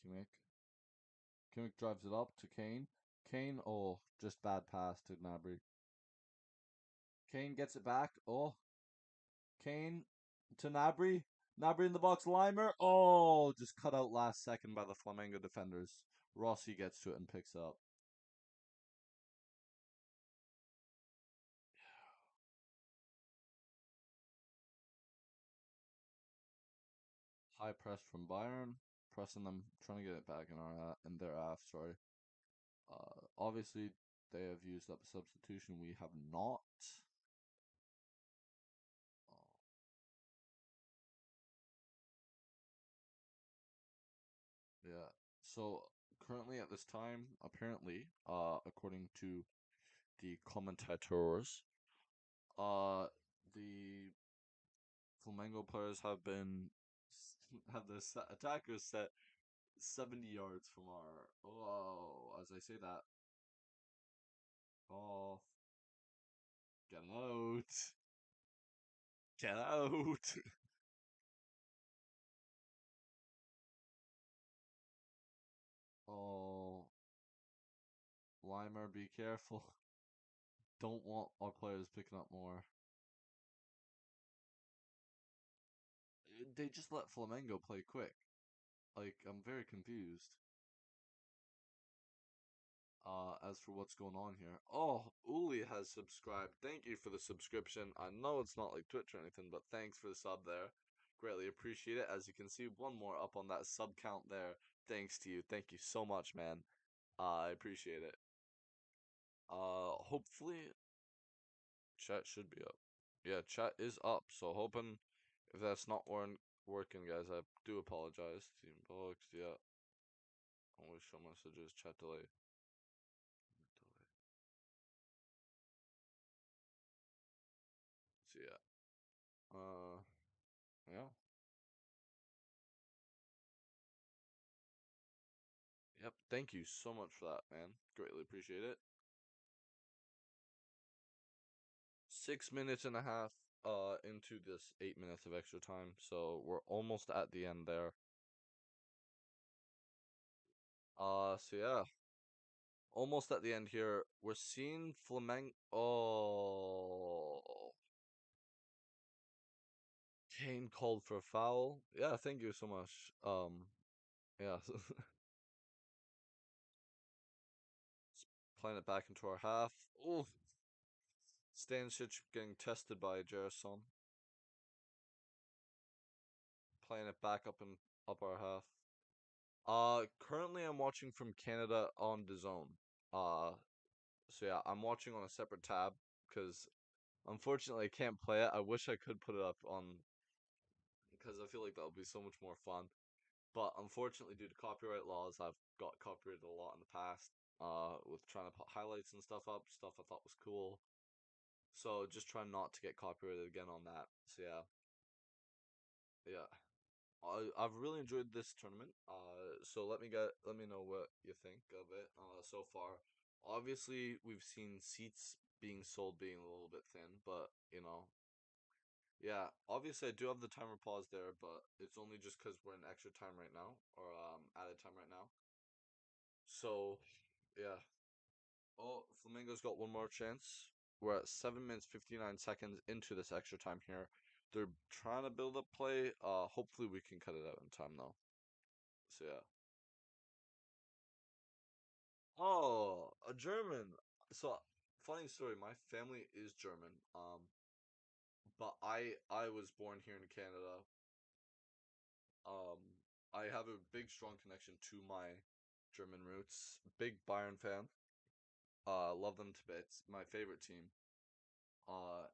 Kimmich. Kimmich drives it up to Kane. Kane, oh, just bad pass to Gnabry. Kane gets it back. Oh, Kane to Gnabry. Gnabry in the box. Limer. Oh, just cut out last second by the Flamengo defenders. Rossi gets to it and picks it up. High press from Bayern, pressing them, trying to get it back in their half. Sorry. Obviously they have used up a substitution. We have not. Uh, yeah. So currently at this time, apparently, according to the commentators, the Flamengo players have been have the attackers set 70 yards from our. Oh, as I say that, oh, get out, get out. Oh, Weimer, be careful. Don't want our players picking up more. They just let Flamengo play quick. Like, I'm very confused. As for what's going on here. Oh, Uli has subscribed. Thank you for the subscription. I know it's not like Twitch or anything, but thanks for the sub there. Greatly appreciate it. As you can see, one more up on that sub count there. Thanks to you. Thank you so much, man. I appreciate it. Hopefully chat should be up. Yeah, chat is up. So hoping if that's not working, guys, I do apologize. Team Bugs, yeah. Always show messages. Chat delay. So yeah. Yeah. Yep. Thank you so much for that, man. Greatly appreciate it. 6 minutes and a half into this 8 minutes of extra time, so we're almost at the end there. So yeah, almost at the end here. We're seeing Flamengo. Oh, Kane called for a foul. Yeah, thank you so much. Yeah, playing it back into our half. Oh, Stanisic getting tested by Jerson. Playing it back up our half. Currently I'm watching from Canada on the zone. Uh, so yeah, I'm watching on a separate tab because unfortunately I can't play it. I wish I could put it up on because I feel like that would be so much more fun. But unfortunately, due to copyright laws, I've got copyrighted a lot in the past. With trying to put highlights and stuff up, stuff I thought was cool. So just trying not to get copyrighted again on that. So yeah, yeah. I've really enjoyed this tournament. So let me know what you think of it. So far, obviously we've seen seats being sold being a little bit thin, but yeah. Obviously I do have the timer paused there, but it's only just because we're in extra time right now, or added time right now. So yeah. Oh, Flamengo's got one more chance. We're at 7 minutes 59 seconds into this extra time here. They're trying to build up play. Hopefully we can cut it out in time though. So yeah. Oh, a German. So funny story. My family is German. But I was born here in Canada. Um, I have a big strong connection to my German roots. Big Bayern fan. Love them to bits. My favorite team.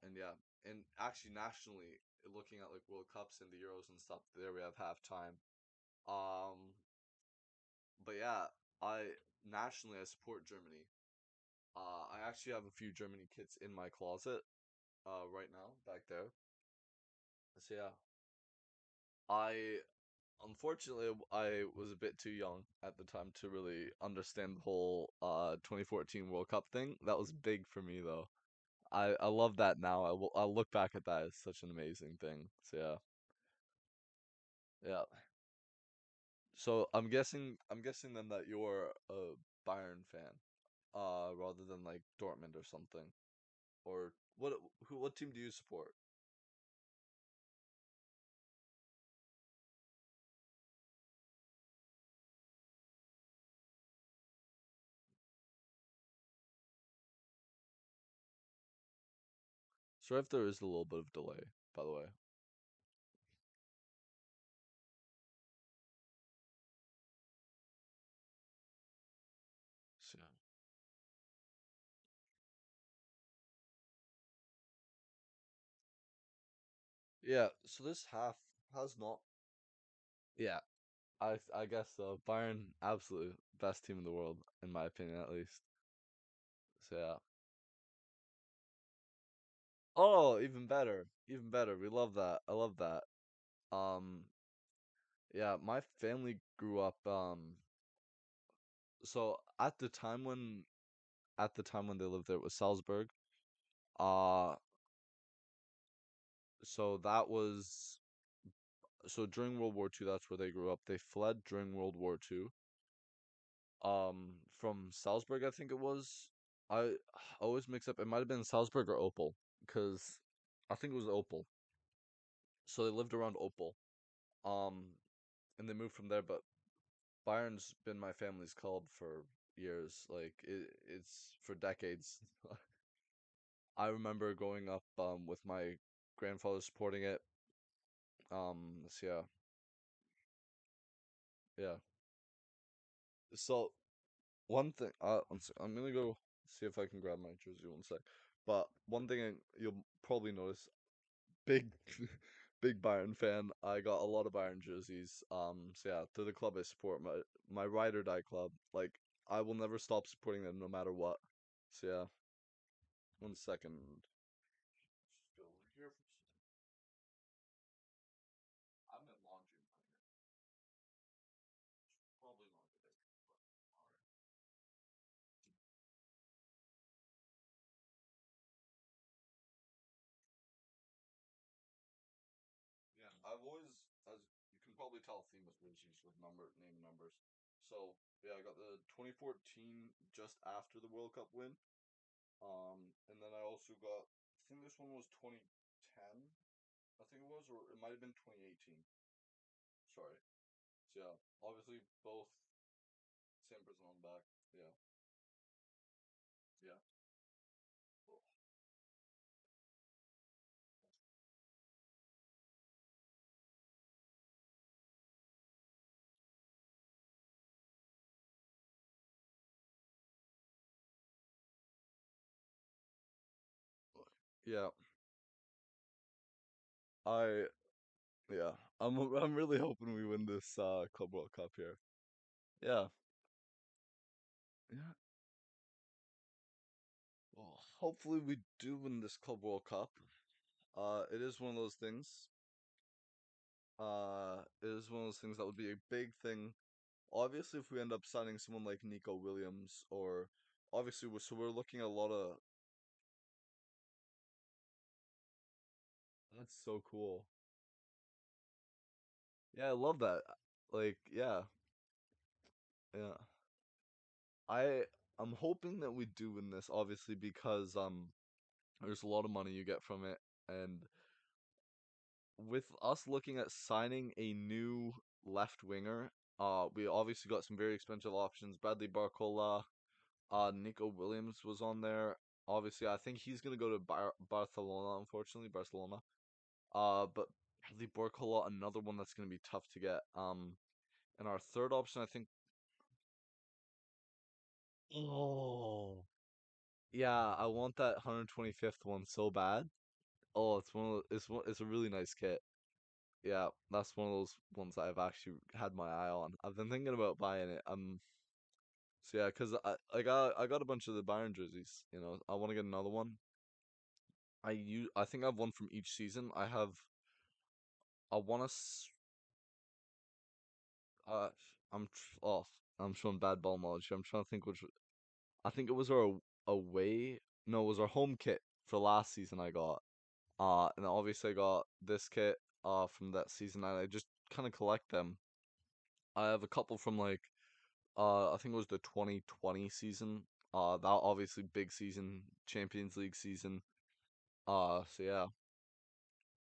And yeah, and actually nationally, looking at like World Cups and the Euros and stuff, there we have halftime. Um, but yeah, I nationally I support Germany. I actually have a few Germany kits in my closet, right now back there. So yeah, I unfortunately I was a bit too young at the time to really understand the whole 2014 World Cup thing. That was big for me though. I love that now. I'll look back at that as such an amazing thing. So yeah. Yeah. So I'm guessing then that you're a Bayern fan, rather than like Dortmund or something. Or what team do you support? Sorry if there is a little bit of delay, by the way. So, yeah, so this half has not. Yeah, I guess so. Bayern, absolute best team in the world, in my opinion, at least. So yeah. Oh, even better, even better. We love that. I love that. Um, yeah, my family grew up. So at the time when they lived there, it was Salzburg. Uh, so that was so during World War II. That's where they grew up. They fled during World War II. From Salzburg, I think it was. I always mix up. It might have been Salzburg or Opel, because I think it was Opel. So they lived around Opel. Um, and they moved from there. But Bayern's been my family's club for years. Like it's for decades. I remember growing up with my grandfather supporting it. So yeah, yeah. So one thing, I'm gonna go see if I can grab my jersey one sec. But one thing you'll probably notice, big, big Bayern fan. I got a lot of Bayern jerseys. So yeah, they're the club I support. My ride or die club. Like I will never stop supporting them no matter what. So yeah, one second. Just go over here for a second. I'm at laundry in my here. Probably not today, but alright. probably tell a theme with jerseys with name numbers. So yeah, I got the 2014 just after the World Cup win. And then I also got, I think this one was 2010. I think it was, or it might have been 2018. Sorry. So yeah, obviously both same person on the back. Yeah, yeah. Yeah, I yeah, I'm really hoping we win this Club World Cup here. Yeah, yeah. Well, hopefully we do win this Club World Cup. It is one of those things. It is one of those things that would be a big thing. Obviously, if we end up signing someone like Nico Williams, or obviously, we're looking at a lot of. That's so cool. Yeah, I love that. Like, yeah, yeah. I I'm hoping that we do win this, obviously, because there's a lot of money you get from it, and with us looking at signing a new left winger, we obviously got some very expensive options. Bradley Barcola, Nico Williams was on there. Obviously, I think he's gonna go to Barcelona, unfortunately, Barcelona. But Bradley Barcola, another one that's gonna be tough to get. And our third option, I think. Oh, yeah, I want that 125th one so bad. Oh, it's a really nice kit. Yeah, that's one of those ones that I've actually had my eye on. I've been thinking about buying it. So yeah, 'cause I got a bunch of the Bayern jerseys, I want to get another one. I think I have one from each season. I want to uh oh, I'm showing bad ball knowledge here. I'm trying to think which. I think it was our away. No, it was our home kit for last season I got. And obviously I got this kit from that season, and I just kind of collect them. I have a couple from like I think it was the 2020 season. That obviously big season, Champions League season. So yeah,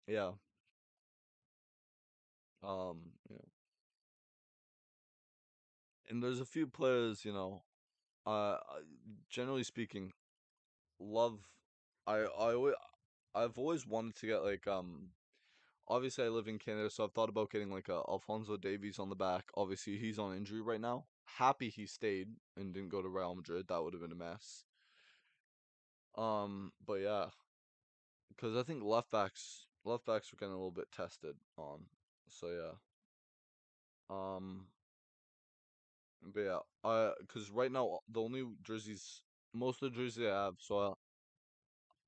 yeah. You know, and there's a few players, generally speaking, love. I I've always wanted to get like obviously I live in Canada, so I've thought about getting like a Alfonso Davies on the back. Obviously he's on injury right now. Happy he stayed and didn't go to Real Madrid. That would have been a mess. But yeah, because I think left backs were getting a little bit tested on. So yeah. Um, but yeah, because right now the only jerseys, most of the jerseys I have, so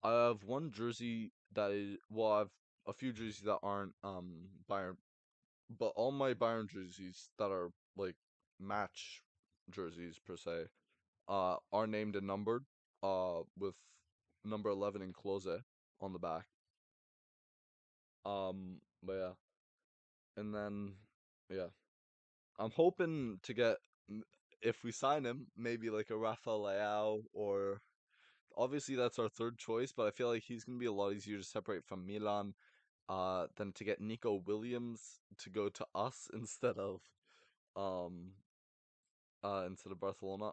I have one jersey that is, well, I have a few jerseys that aren't Bayern, but all my Bayern jerseys that are like match jerseys per se, are named and numbered, with number 11 in close on the back. But yeah, and then yeah, I'm hoping to get if we sign him, maybe like a Rafael Leao, or obviously that's our third choice, but I feel like he's gonna be a lot easier to separate from Milan, than to get Nico Williams to go to us um instead of Barcelona.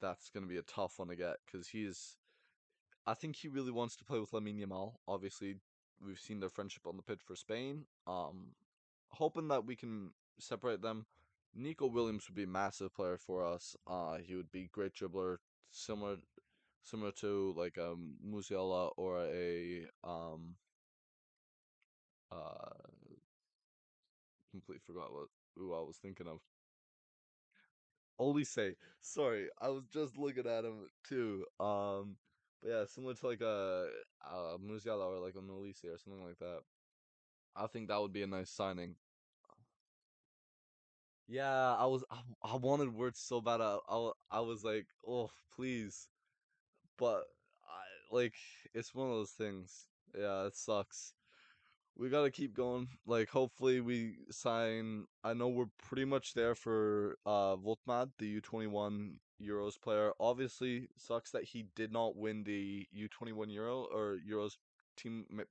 That's gonna be a tough one to get because I think he really wants to play with Lamine Yamal. Obviously, we've seen their friendship on the pitch for Spain. Hoping that we can separate them. Nico Williams would be a massive player for us. He would be great dribbler, similar to like Musiala or a uh completely forgot what who I was thinking of. Olise. Sorry, I was just looking at him too. But yeah, similar to like a Musiala or like an Olise or something like that. I think that would be a nice signing. Yeah, I wanted words so bad. I was like, oh, please. But I like it's one of those things. Yeah, it sucks. we gotta keep going. Like, hopefully we sign. I know we're pretty much there for Voltmad, the U21 Euros player. Obviously, sucks that he did not win the U21 Euro or Euros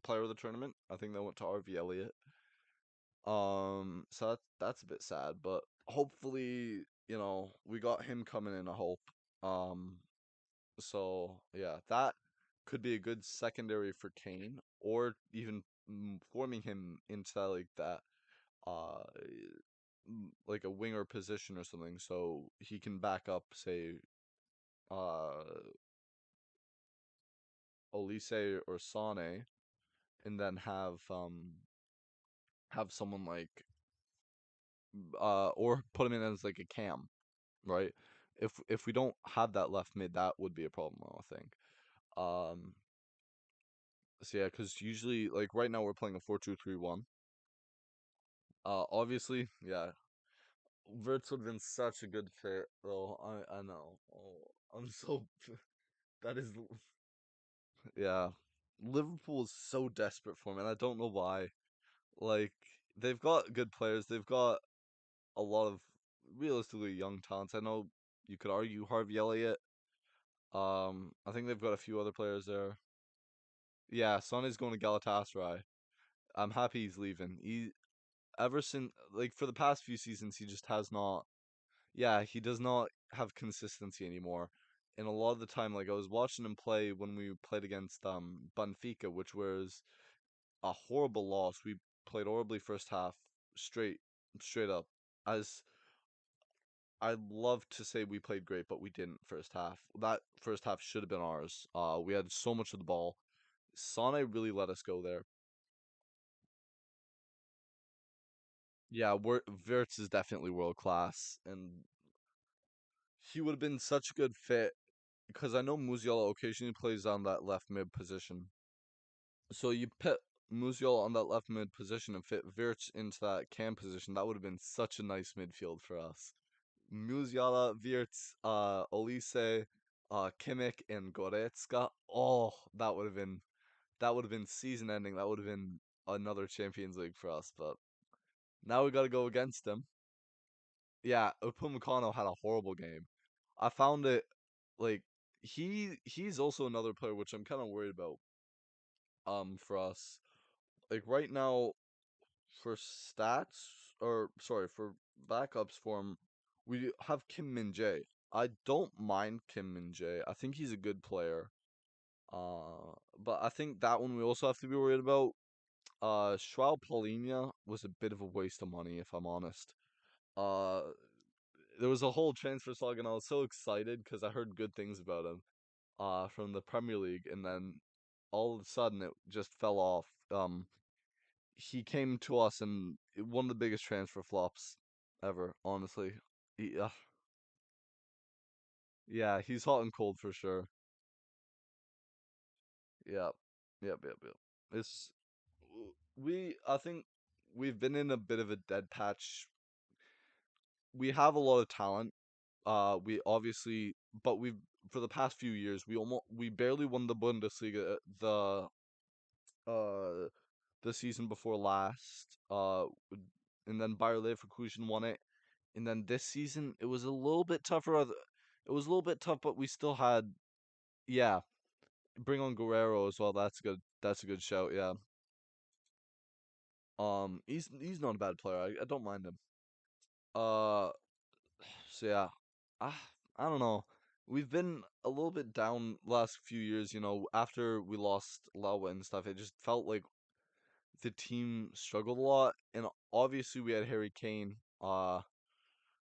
player of the tournament. I think that went to RV Elliott. So that's a bit sad, but hopefully, we got him coming in. I hope. Um, so yeah, that could be a good secondary for Kane, or even forming him into like that, uh, like a winger position or something, so he can back up, say, uh, Olise or Sane, and then have someone like or put him in as like a cam, right? If we don't have that left mid, that would be a problem, I think. Um, so yeah, because usually, like right now, we're playing a 4-2-3-1. Obviously, yeah, Verts would have been such a good fit, though. I know. Oh, I'm so that is yeah. Liverpool is so desperate for him, and I don't know why. Like they've got good players. They've got a lot of realistically young talents. I know you could argue Harvey Elliott. I think they've got a few other players there. Yeah, Son is going to Galatasaray. I'm happy he's leaving. He ever since like for the past few seasons, he just has not. Yeah, he does not have consistency anymore. And a lot of the time, like I was watching him play when we played against Benfica, which was a horrible loss. We played horribly first half, straight up. As I'd love to say we played great, but we didn't first half. That first half should have been ours. We had so much of the ball. Sane really let us go there. Yeah, Wirtz is definitely world class, and he would have been such a good fit because I know Musiala occasionally plays on that left mid position. So you put Musiala on that left mid position and fit Wirtz into that cam position. That would have been such a nice midfield for us. Musiala, Wirtz, Olise, Kimmich, and Goretzka. Oh, that would have been season ending. That would have been another Champions League for us. But now we got to go against them. Yeah, Upamecano had a horrible game. I found it like he's also another player which I'm kind of worried about. For us, like right now, for stats or sorry for backups for him, we have Kim Min Jae. I don't mind Kim Min Jae. I think he's a good player. But I think that one we also have to be worried about. Joao Palhinha was a bit of a waste of money, if I'm honest. Uh, there was a whole transfer saga, and I was so excited because I heard good things about him. From the Premier League, and then all of a sudden it just fell off. He came to us and one of the biggest transfer flops ever, honestly. Yeah, yeah, he's hot and cold for sure. Yeah, yep. It's I think we've been in a bit of a dead patch. We have a lot of talent. We obviously, but we've for the past few years we barely won the Bundesliga uh the season before last. And then Bayer Leverkusen won it. And then this season, it was a little bit tougher. It was a little bit tough, but we still had, yeah, bring on Guerrero as well. That's good. That's a good shout. Yeah. He's not a bad player. I don't mind him. Uh, so yeah, I I don't know. We've been a little bit down last few years. After we lost Lawa and stuff, it just felt like the team struggled a lot. And obviously, we had Harry Kane.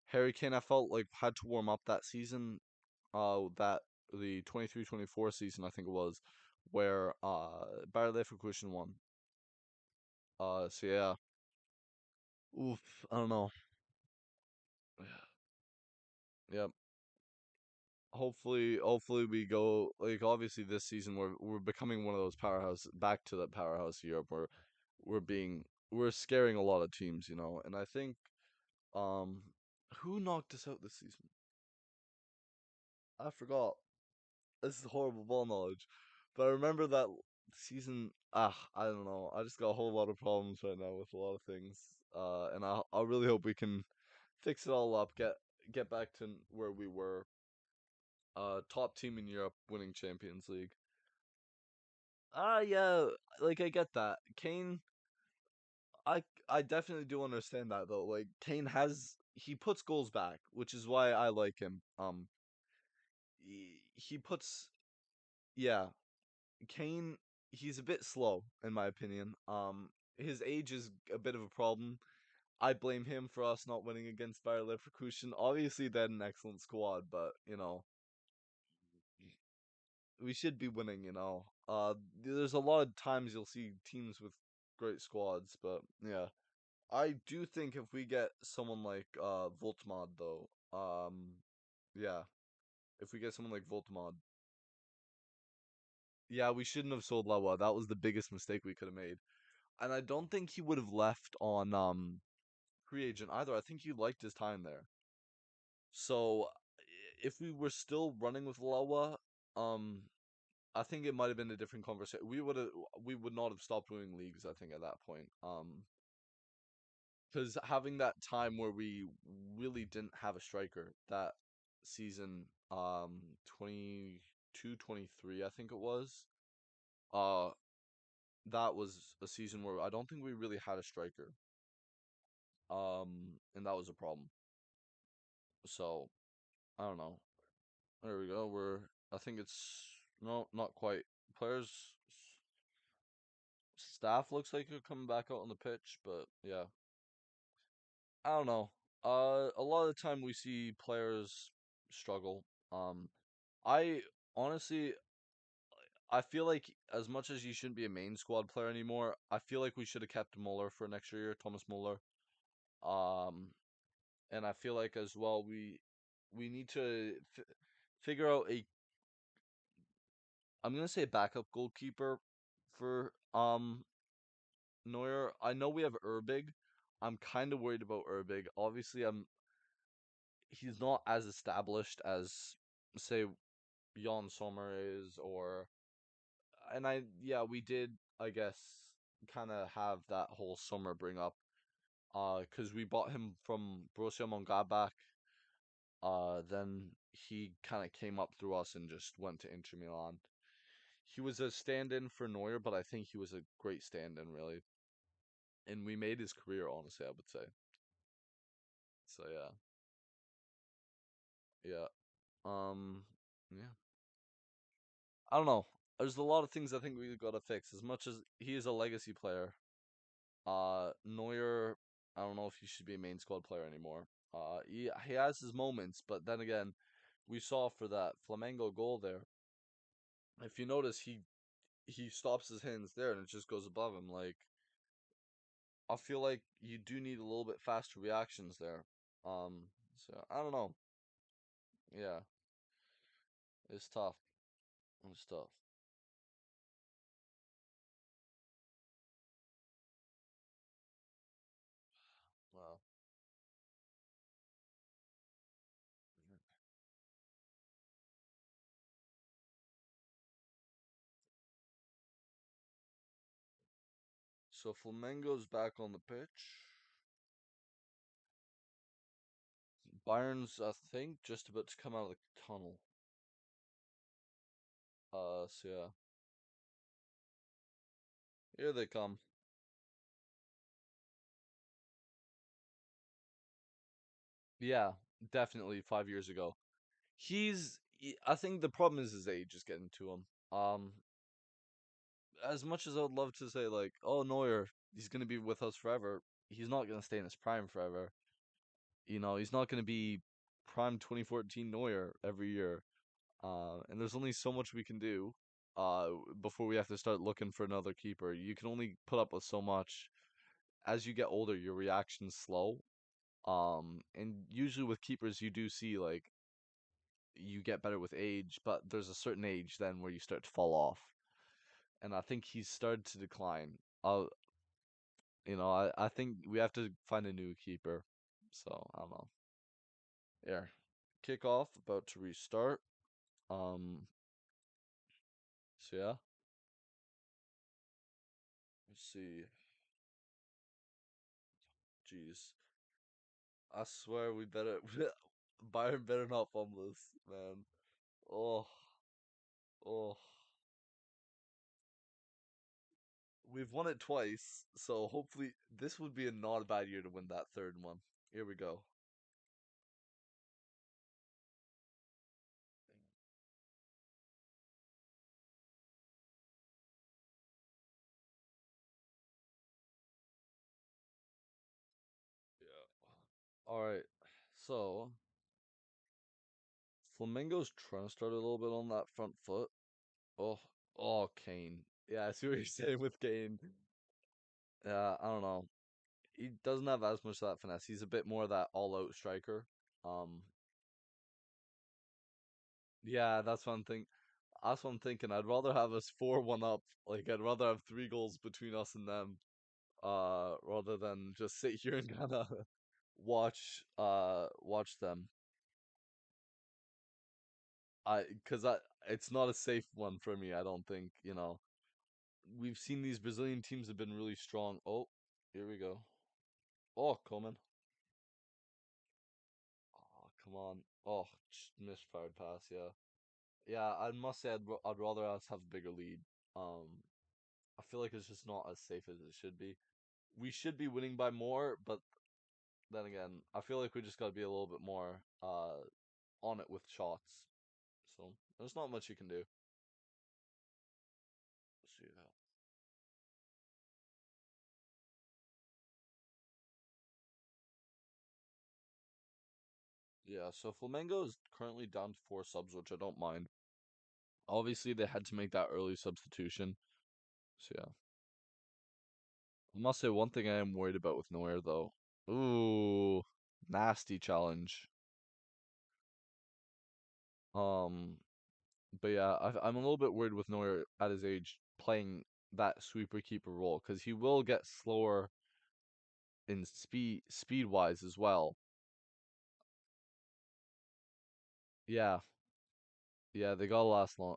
Harry Kane, I felt like had to warm up that season. That the 23-24 season, I think it was, where Bayer Leverkusen won. So yeah, oof, I don't know. Yep. Hopefully we go like obviously this season we're becoming one of those powerhouse back to that powerhouse Europe where we're scaring a lot of teams, and I think um who knocked us out this season? I forgot. This is horrible ball knowledge. But I remember that Season, I don't know. I just got a whole lot of problems right now with a lot of things. And I really hope we can fix it all up, get back to where we were. Top team in Europe, winning Champions League. Yeah, like I get that. Kane, I definitely do understand that though. Like Kane he puts goals back, which is why I like him. He puts yeah, Kane, he's a bit slow in my opinion. His age is a bit of a problem. I blame him for us not winning against Bayer Leverkusen. Obviously, they had an excellent squad, but we should be winning. There's a lot of times you'll see teams with great squads, but yeah, I do think if we get someone like Voltmod though, yeah, if we get someone like Voltmod, yeah, we shouldn't have sold Lawa. That was the biggest mistake we could have made. And I don't think he would have left on free agent either. I think he liked his time there. So if we were still running with Lawa, um, I think it might have been a different conversation. We would not have stopped winning leagues. I think at that point, because having that time where we really didn't have a striker that season, 22, 23, I think it was. Uh, that was a season where I don't think we really had a striker. And that was a problem. So I don't know. There we go. I think it's no, not quite. Players staff looks like they're coming back out on the pitch, but yeah, I don't know. A lot of the time we see players struggle. I honestly, I feel like as much as you shouldn't be a main squad player anymore, I feel like we should have kept Muller for an extra year, Thomas Muller. Um, and I feel like as well we need to figure out a I'm gonna say backup goalkeeper for Neuer. I know we have Urbig. I'm kind of worried about Urbig. Obviously, he's not as established as say Jan Sommer is, or and I yeah we did I guess kind of have that whole summer bring up because we bought him from Borussia Mönchengladbach. Then he kind of came up through us and just went to Inter Milan. He was a stand-in for Neuer, but I think he was a great stand-in, really. And we made his career, honestly, I would say. So yeah, yeah, yeah. I don't know. There's a lot of things I think we gotta fix. As much as he is a legacy player, Neuer, I don't know if he should be a main squad player anymore. He has his moments, but then again, we saw for that Flamengo goal there. If you notice, he stops his hands there and it just goes above him. Like I feel like you do need a little bit faster reactions there. So I don't know. Yeah, it's tough. It's tough. Wow. So Flamengo's back on the pitch. Bayern's, I think, just about to come out of the tunnel. So yeah, here they come. Yeah, definitely 5 years ago. I think the problem is his age is getting to him. As much as I would love to say like, oh Neuer, he's gonna be with us forever. He's not gonna stay in his prime forever. He's not gonna be prime 2014 Neuer every year. And there's only so much we can do before we have to start looking for another keeper. You can only put up with so much. As you get older, your reactions slow. And usually with keepers, you do see like you get better with age, but there's a certain age then where you start to fall off. And I think he's started to decline. I think we have to find a new keeper. So I don't know. Yeah, kickoff about to restart. Um, so yeah. Let's see. Jeez. I swear we better Bayern better not fumble this, man. Oh, oh. We've won it twice, so hopefully this would be a not a bad year to win that third one. Here we go. Yeah. All right. So Flamengo's trying to start a little bit on that front foot. Oh, oh, Kane. Yeah, I see what you're saying with Kane. Yeah, I don't know. He doesn't have as much of that finesse. He's a bit more of that all-out striker. Um, yeah, that's what I'm thinking. I'd rather have us 4-1 up. Like I'd rather have 3 goals between us and them, rather than just sit here and kind of watch them. Cause it's not a safe one for me. I don't think, we've seen these Brazilian teams have been really strong. Oh, here we go. Oh, Coleman. Oh, come on. Oh, just misfired pass. Yeah, yeah. I must say, I'd rather us have a bigger lead. Um, I feel like it's just not as safe as it should be. We should be winning by more, but then again, I feel like we just got to be a little bit more on it with shots. So there's not much you can do. So, yeah. So Flamengo is currently down to 4 subs, which I don't mind. Obviously, they had to make that early substitution. So yeah, I must say one thing I am worried about with Neuer though. Ooh, nasty challenge. Um, but yeah, I'm a little bit worried with Neuer at his age playing that sweeper keeper role because he will get slower in speed wise as well. Yeah, yeah, they gotta last long.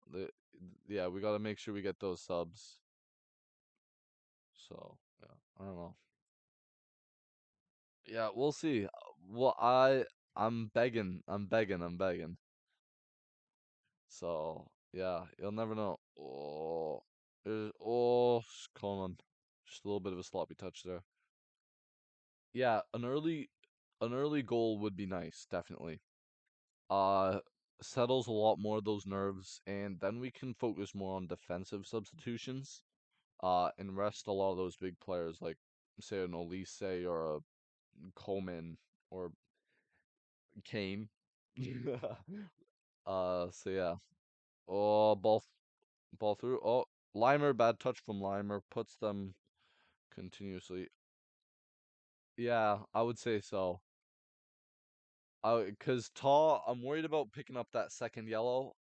Yeah, we gotta make sure we get those subs. So yeah, I don't know. Yeah, we'll see. Well, I'm begging. So yeah, you'll never know. Oh, come on, just a little bit of a sloppy touch there. Yeah, an early goal would be nice, definitely. Uh, Settles a lot more of those nerves, and then we can focus more on defensive substitutions. And rest a lot of those big players like say an Olise or a Coleman or Kane. So yeah. Oh, ball through. Oh, Limer, bad touch from Limer puts them continuously. Yeah, I would say so. Cause I'm worried about picking up that second yellow.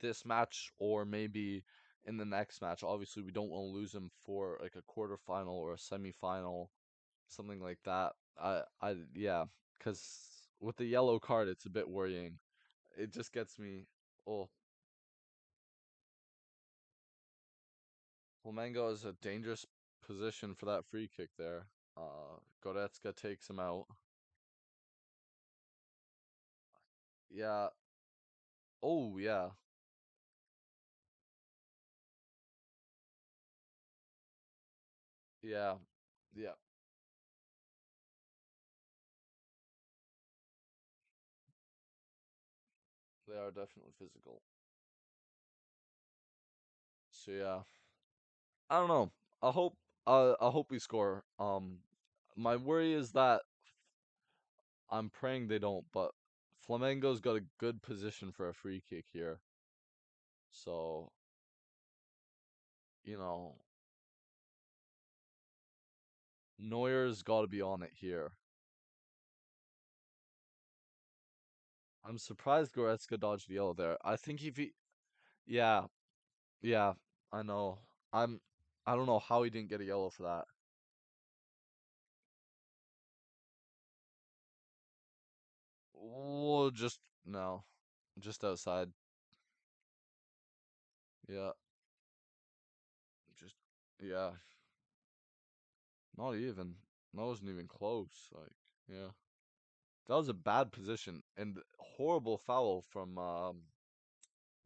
This match or maybe in the next match. Obviously, we don't want to lose him for like a quarterfinal or a semifinal, something like that. Yeah, cause with the yellow card, it's a bit worrying. It just gets me. Oh, Flamengo is a dangerous position for that free kick there. Goretzka takes him out. Yeah. Oh, yeah. Yeah. Yeah. They are definitely physical. So yeah. I don't know. I hope I hope we score. My worry is that I'm praying they don't, but Flamengo's got a good position for a free kick here. So, you know, Neuer's got to be on it here. I'm surprised Goretzka dodged the yellow there. I think if he, yeah, yeah, I know. I'm, I don't know how he didn't get a yellow for that. Oh, just no, just outside. Yeah, just. Yeah, not even. That wasn't even close. Like, yeah, that was a bad position and horrible foul from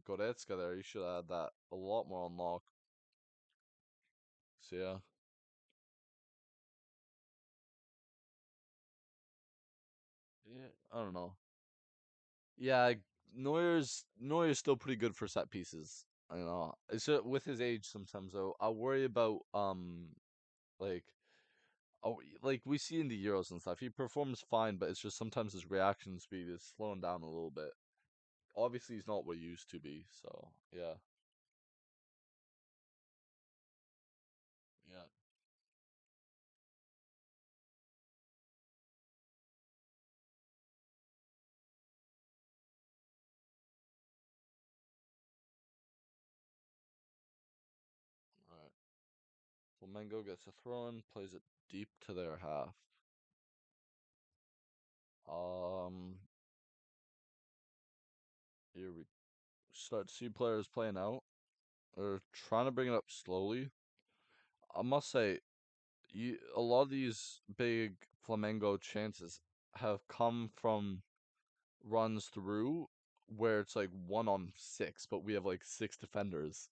Goretzka there. You should have had that a lot more on lock. So yeah, yeah, I don't know. Yeah, Neuer's still pretty good for set pieces. I know. It's with his age sometimes though. I worry about like like we see in the Euros and stuff. He performs fine, but it's just sometimes his reaction speed is slowing down a little bit. Obviously, he's not what he used to be. So yeah, yeah. All right. Flamengo gets a throw in, plays it deep to their half. Um, here we start to see players playing out. They're trying to bring it up slowly. I must say, a lot of these big Flamengo chances have come from runs through where it's like 1 on 6, but we have like 6 defenders,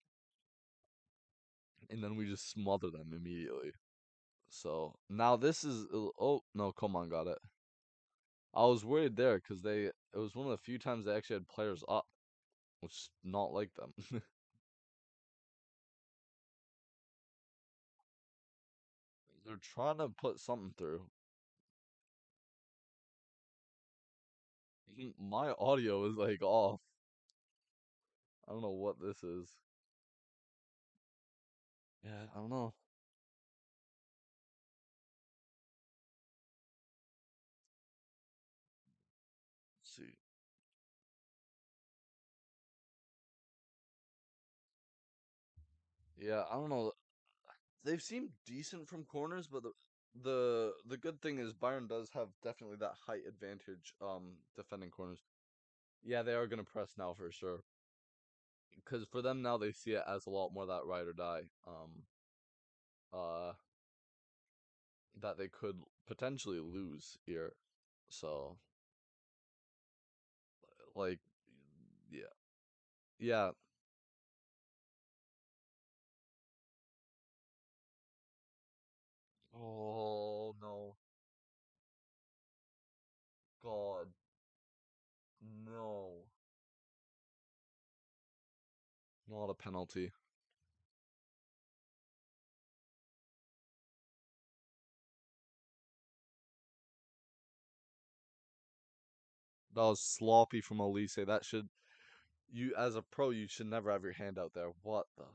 and then we just smother them immediately. So now this is oh no, come on, got it. I was worried there because it was one of the few times they actually had players up, which is not like them. They're trying to put something through. My audio is like off. I don't know what this is. Yeah, I don't know. Let's see. Yeah, I don't know. They've seemed decent from corners, but the good thing is Bayern does have definitely that height advantage defending corners. Yeah, they are gonna press now for sure. Because for them now they see it as a lot more that ride or die. Uh that they could potentially lose here. So like yeah. Yeah. Oh no. God. No. Not a penalty. That was sloppy from Elise. That should you as a pro you should never have your hand out there. What the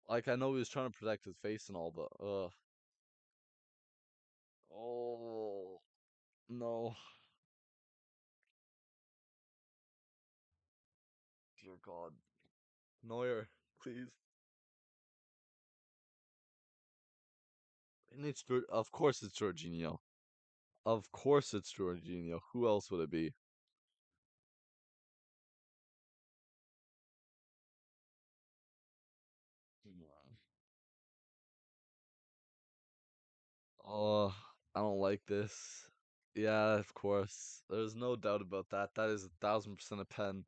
like I know he was trying to protect his face and all, but oh no. Dear God. Neuer, please. And of course it's Jorginho. Of course it's Jorginho. Who else would it be? Oh, I don't like this. Yeah, of course. There's no doubt about that. That is 1,000% a pen.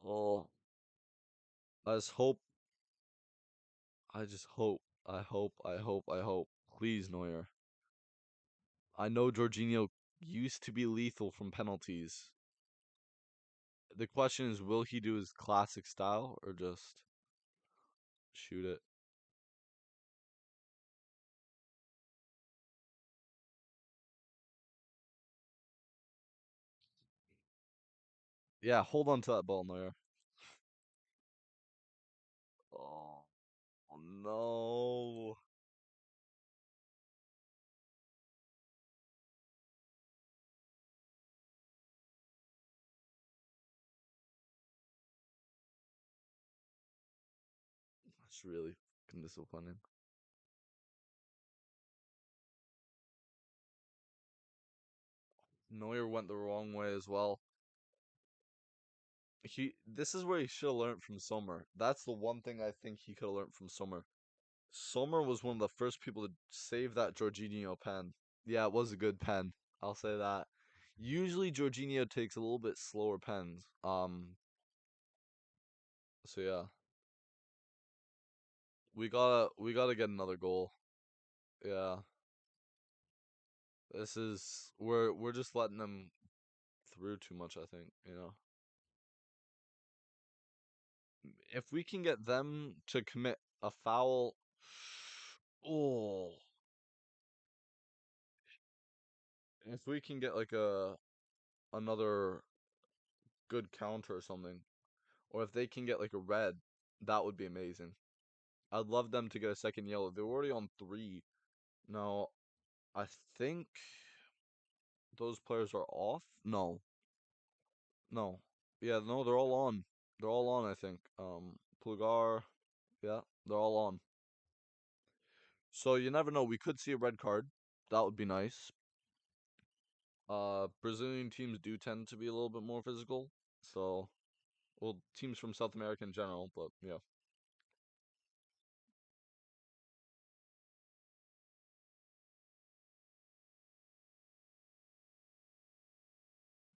Oh, I just hope. I just hope. I hope. I hope. I hope. Please, Neuer. I know Jorginho used to be lethal from penalties. The question is, will he do his classic style or just shoot it? Yeah, hold on to that ball, Neuer. Oh, no. That's really fucking disappointing. Neuer went the wrong way as well. This is where he should have learned from Sommer. That's the one thing I think he could have learned from Sommer. Sommer was one of the first people to save that Jorginho pen. Yeah, it was a good pen. I'll say that. Usually Jorginho takes a little bit slower pens. So yeah, we gotta get another goal. Yeah, we're just letting them through too much. I think if we can get them to commit a foul, oh, if we can get like a another good counter or something, or if they can get like a red, that would be amazing. I'd love them to get a second yellow. They're already on three. No, I think those players are off. No, no. Yeah, no, they're all on. They're all on, I think. Plugar, yeah, they're all on. So you never know. We could see a red card. That would be nice. Brazilian teams do tend to be a little bit more physical. So, well, teams from South America in general, but yeah.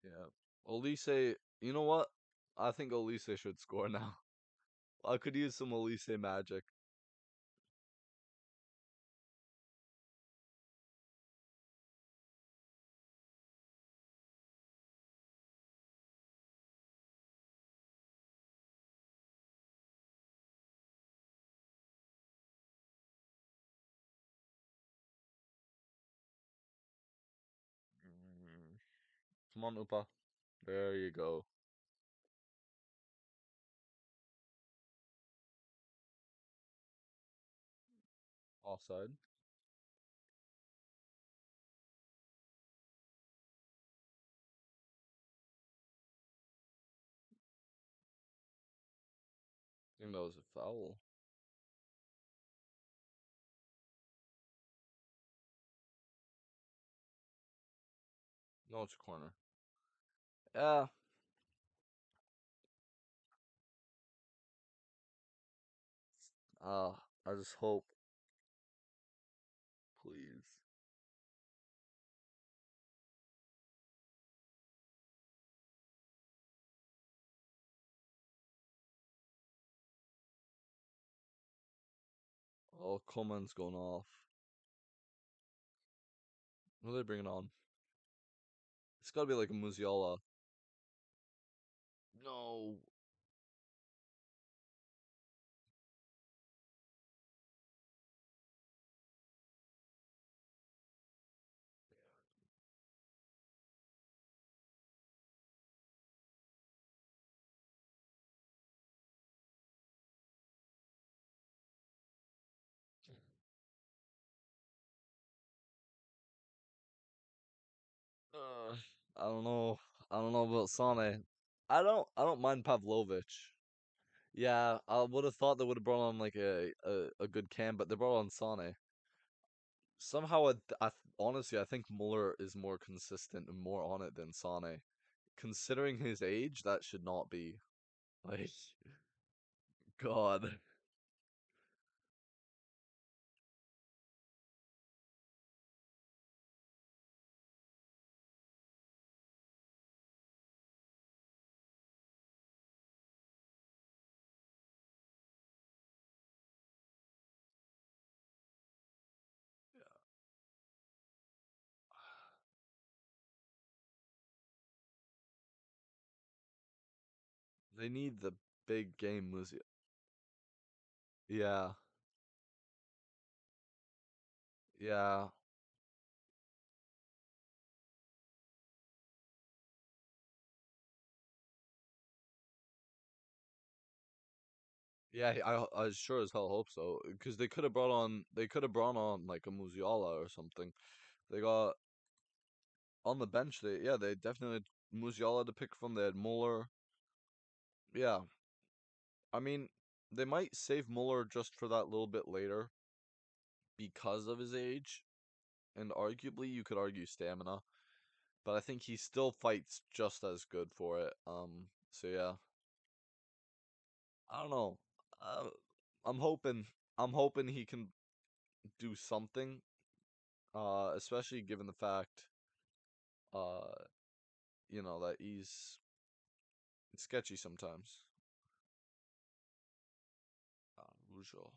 Yeah. Olise, you know what? I think Olise should score now. I could use some Olise magic. Mm. Come on, Upa. There you go. Offside. I think that was a foul. No, it's a corner. Yeah. I just hope, please. Oh, Coleman's going off. What are they bringing on? It's got to be like a Musiala. No. Uh, I don't know. I don't know about Sane. I don't mind Pavlovic. Yeah, I would have thought they would have brought on like a good cam, but they brought on Sane. Somehow, honestly, I think Muller is more consistent and more on it than Sane. Considering his age, that should not be. Like, God. They need the big game Muzi. Yeah, yeah, yeah. I sure as hell hope so because they could have brought on like a Musiala or something. They got on the bench. They definitely had Musiala to pick from. They had Muller. Yeah, I mean they might save Muller just for that little bit later because of his age, and arguably you could argue stamina, but I think he still fights just as good for it. So yeah. I don't know. Uh, I'm hoping I'm hoping he can do something. Especially given the fact, uh, that he's sketchy sometimes. Usual.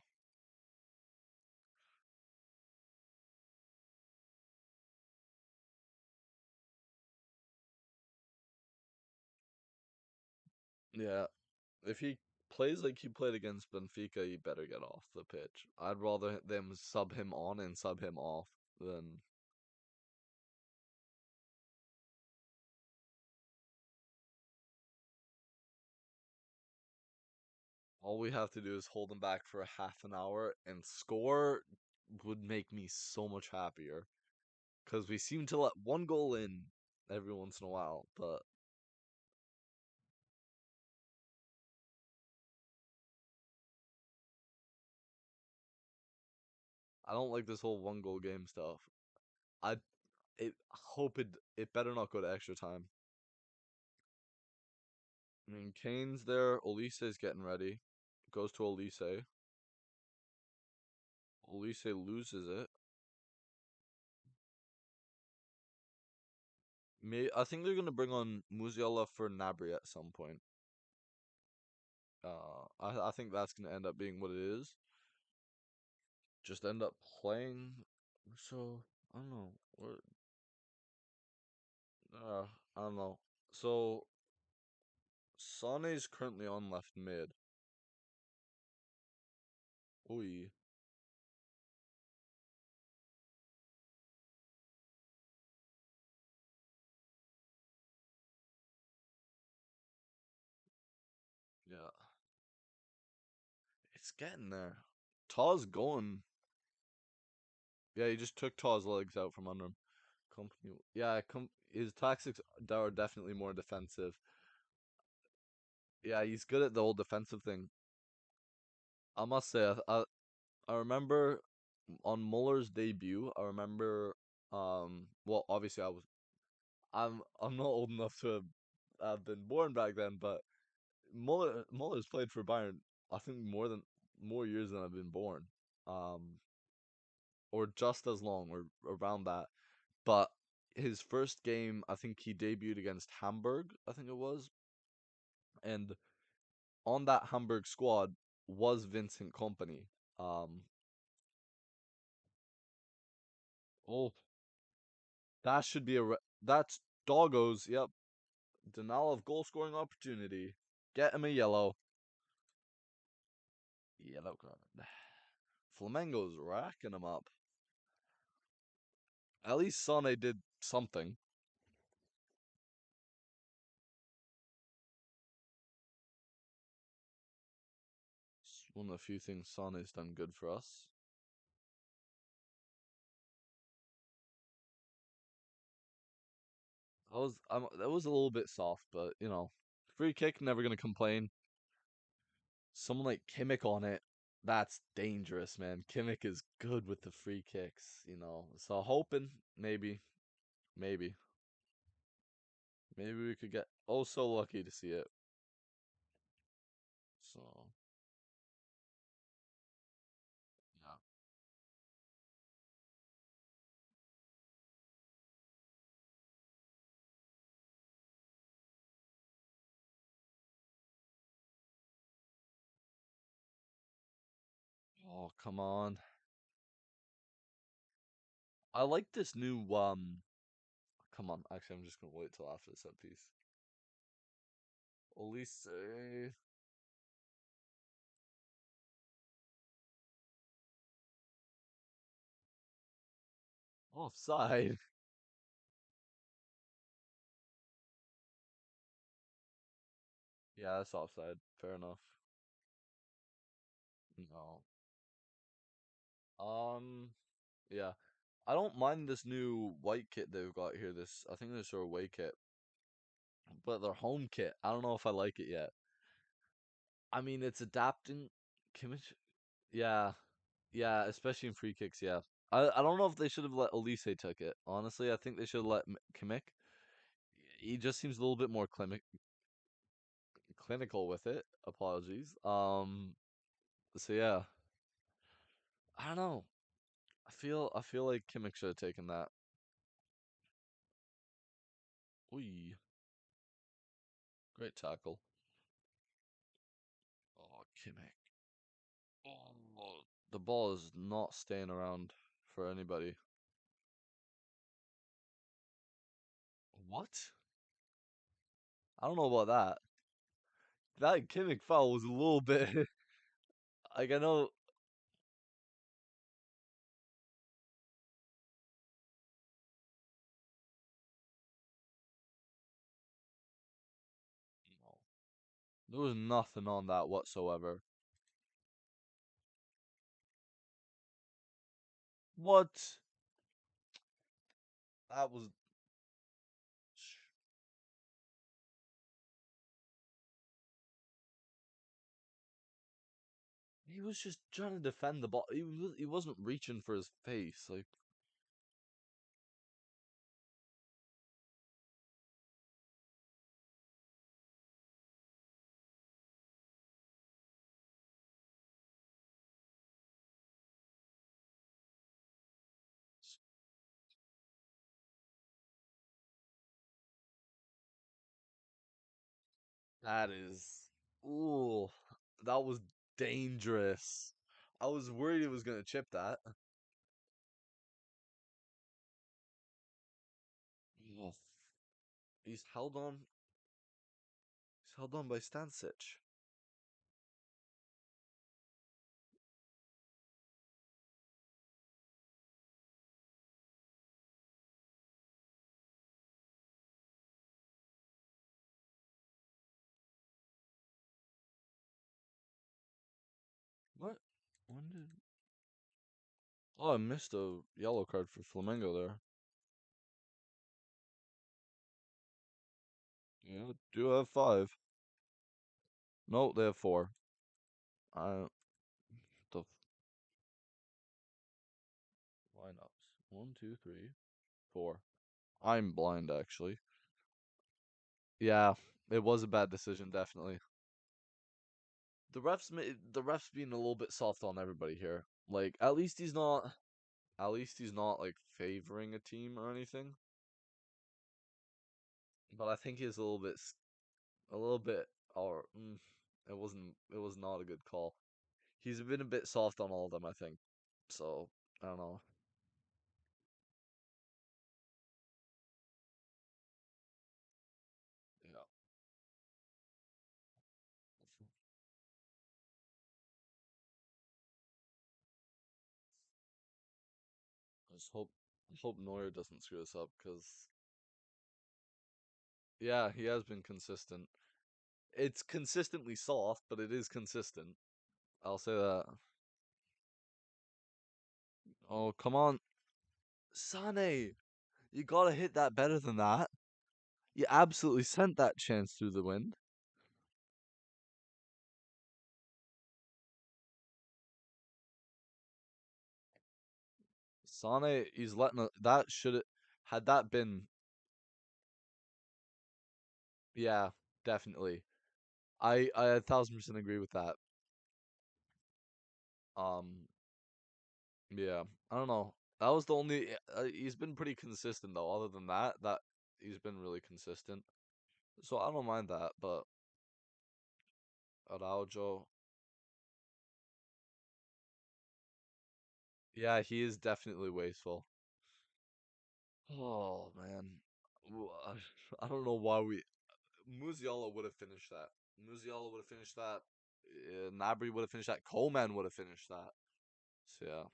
Yeah, if he plays like he played against Benfica, he better get off the pitch. I'd rather them sub him on and sub him off than all we have to do is hold him back for a half an hour and score would make me so much happier. Because we seem to let one goal in every once in a while, but I don't like this whole one goal game stuff. I hope it better not go to extra time. I mean, Kane's there. Olise's getting ready. Goes to Olise. Olise loses it. I think they're gonna bring on Musiala for Nabry at some point. I think that's gonna end up being what it is. Just end up playing. So I don't know. I don't know. So Sane's currently on left mid. Oi, yeah, it's getting there. Taw's going. Yeah, he just took Taw's legs out from under him. Company. Yeah, his tactics are definitely more defensive. Yeah, he's good at the whole defensive thing. I must say, I remember on Muller's debut. I remember, well, obviously I'm not old enough to have been born back then, but Muller's played for Bayern. I think more years than I've been born, um, or just as long, or around that. But his first game, I think he debuted against Hamburg. I think it was, and on that Hamburg squad was Vincent Company. Um, oh, that should be that's doggos. Yep, denial of goal scoring opportunity. Get him a yellow. Yellow card. Flamengo's racking him up. At least Sane did something. It's one of the few things Sane's done good for us. That was a little bit soft, but free kick. Never gonna complain. Someone like Kimmich on it. That's dangerous, man. Kimmich is good with the free kicks. So hoping maybe, maybe we could get oh so lucky to see it. So yeah. Oh come on. I like this new Come on, actually, I'm just gonna wait till after the set piece. Elise offside. Yeah, that's offside. Fair enough. No. Um. Yeah. I don't mind this new white kit they've got here. I think this is their away kit, but their home kit. I don't know if I like it yet. I mean, it's adapting. Kimmich. Yeah, yeah, especially in free kicks. Yeah, I don't know if they should have let Elise took it. Honestly, I think they should have let Kimmich. He just seems a little bit more clinical with it. Apologies. So yeah, I don't know. I feel like Kimmich should have taken that. Oi, great tackle. Oh, Kimmich. Oh, the ball is not staying around for anybody. What? I don't know about that. That Kimmich foul was a little bit like I know. No, there was nothing on that whatsoever. What? That was. He was just trying to defend the ball. He wasn't reaching for his face. Like that is. Ooh, that was dangerous. I was worried he was gonna chip that. Oh, he's held on. He's held on by Stanisic. What? When did? Oh, I missed a yellow card for Flamengo there. Yeah, do have five. No, they have four. I the lineups. One, two, three, four. I'm blind actually. Yeah, it was a bad decision, definitely. The refs being a little bit soft on everybody here. Like at least he's not like favoring a team or anything. But I think he's a little bit, or it was not a good call. He's been a bit soft on all of them, I think. So I don't know. Yeah, I just hope Neuer doesn't screw us up because yeah, he has been consistent. It's consistently soft, but it is consistent. I'll say that. Oh, come on, Sane. You gotta hit that better than that. You absolutely sent that chance through the wind. Sane, he's letting that should had that been yeah, definitely. I 1,000% agree with that. Um, yeah, I don't know. That was the only. He's been pretty consistent though. Other than that, he's been really consistent. So I don't mind that. But Araujo, yeah, he is definitely wasteful. Oh man, I don't know why we. Musiala would have finished that. Musiala would have finished that. Nabry would have finished that. Coleman would have finished that. So yeah.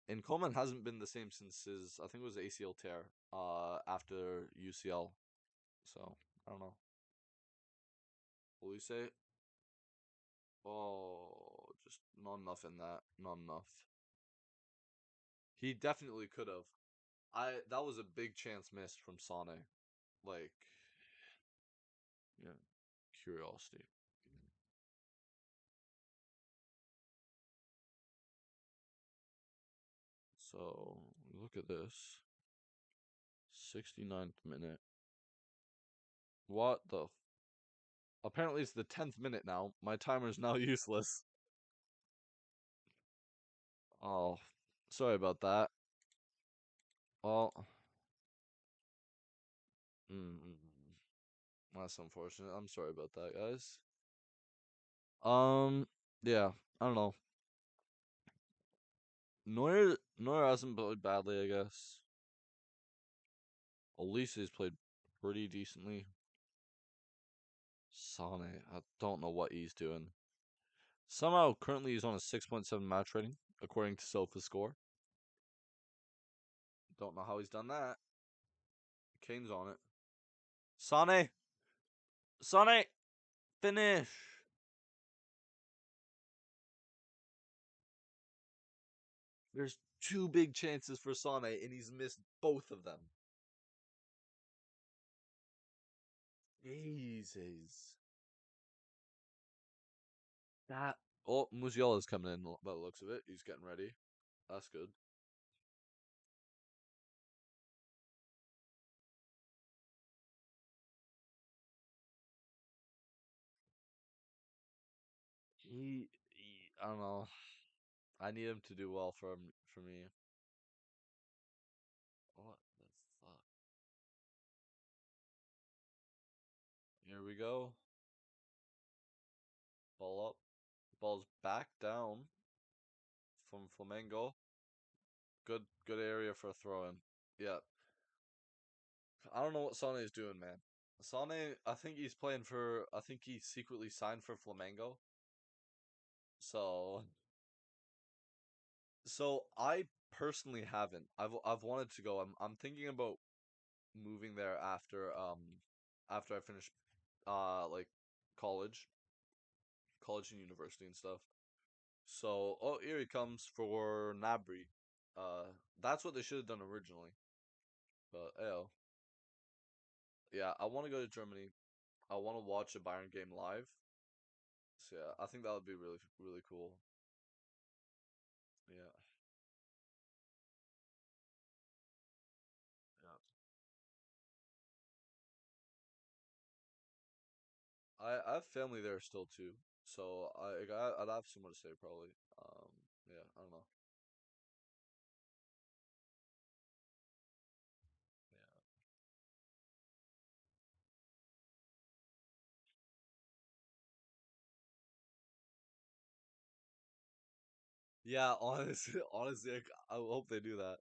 And Coleman hasn't been the same since his I think it was ACL tear after UCL. So I don't know. Will you say? Oh, just not enough in that. Not enough. He definitely could have. I that was a big chance missed from Sane. Like, yeah, curiosity. So look at this. 69th minute. What the? Apparently, it's the 10th minute now. My timer's now useless. Oh, sorry about that. Well, that's unfortunate. I'm sorry about that, guys. Um, yeah, I don't know. Neuer hasn't played badly, I guess. Elise's played pretty decently. Sane, I don't know what he's doing. Somehow, currently he's on a 6.7 match rating, according to SofaScore. Don't know how he's done that. Kane's on it. Sane! Sane! Finish! There's two big chances for Sane, and he's missed both of them. Jesus. That. Oh, Musiala's coming in by the looks of it. He's getting ready. That's good. I don't know. I need him to do well for me. What the fuck? Here we go. Ball up. Ball's back down from Flamengo. Good area for a throw in. Yeah. I don't know what Sane is doing, man. Sane, I think he's playing for. I think he secretly signed for Flamengo. So, I personally haven't. I've wanted to go. I'm thinking about moving there after I finish like college, college and university and stuff. So, oh, here he comes for Nabri. That's what they should have done originally. But oh, yeah, I want to go to Germany. I want to watch a Bayern game live. So yeah, I think that would be really cool. Yeah, yeah. I have family there still too, so I'd have someone to say probably. Yeah, I don't know. Yeah, honestly, honestly, I hope they do that.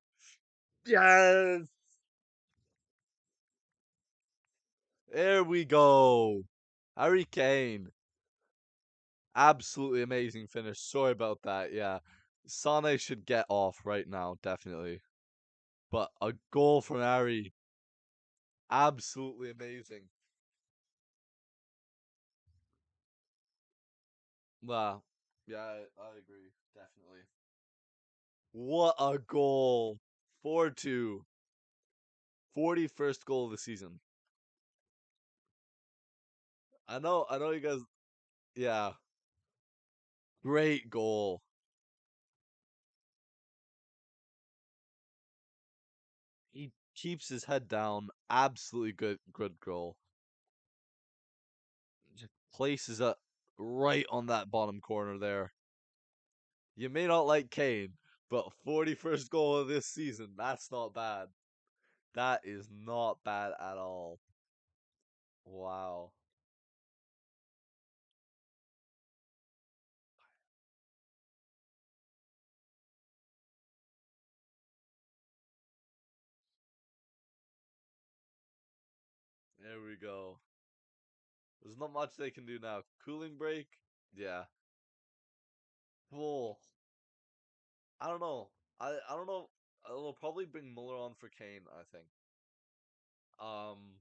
Yes, there we go. Harry Kane, absolutely amazing finish. Sorry about that. Yeah, Sane should get off right now, definitely. But a goal from Harry, absolutely amazing. Wow. Yeah, I agree, definitely. What a goal! 4-2. 41st goal of the season. I know you guys. Yeah, great goal. He keeps his head down. Absolutely good goal. Just places it right on that bottom corner there. You may not like Kane, but 41st goal of this season, that's not bad. That is not bad at all. Wow. There we go. There's not much they can do now. Cooling break? Yeah. Well, I don't know. I don't know. They'll probably bring Muller on for Kane, I think. Um,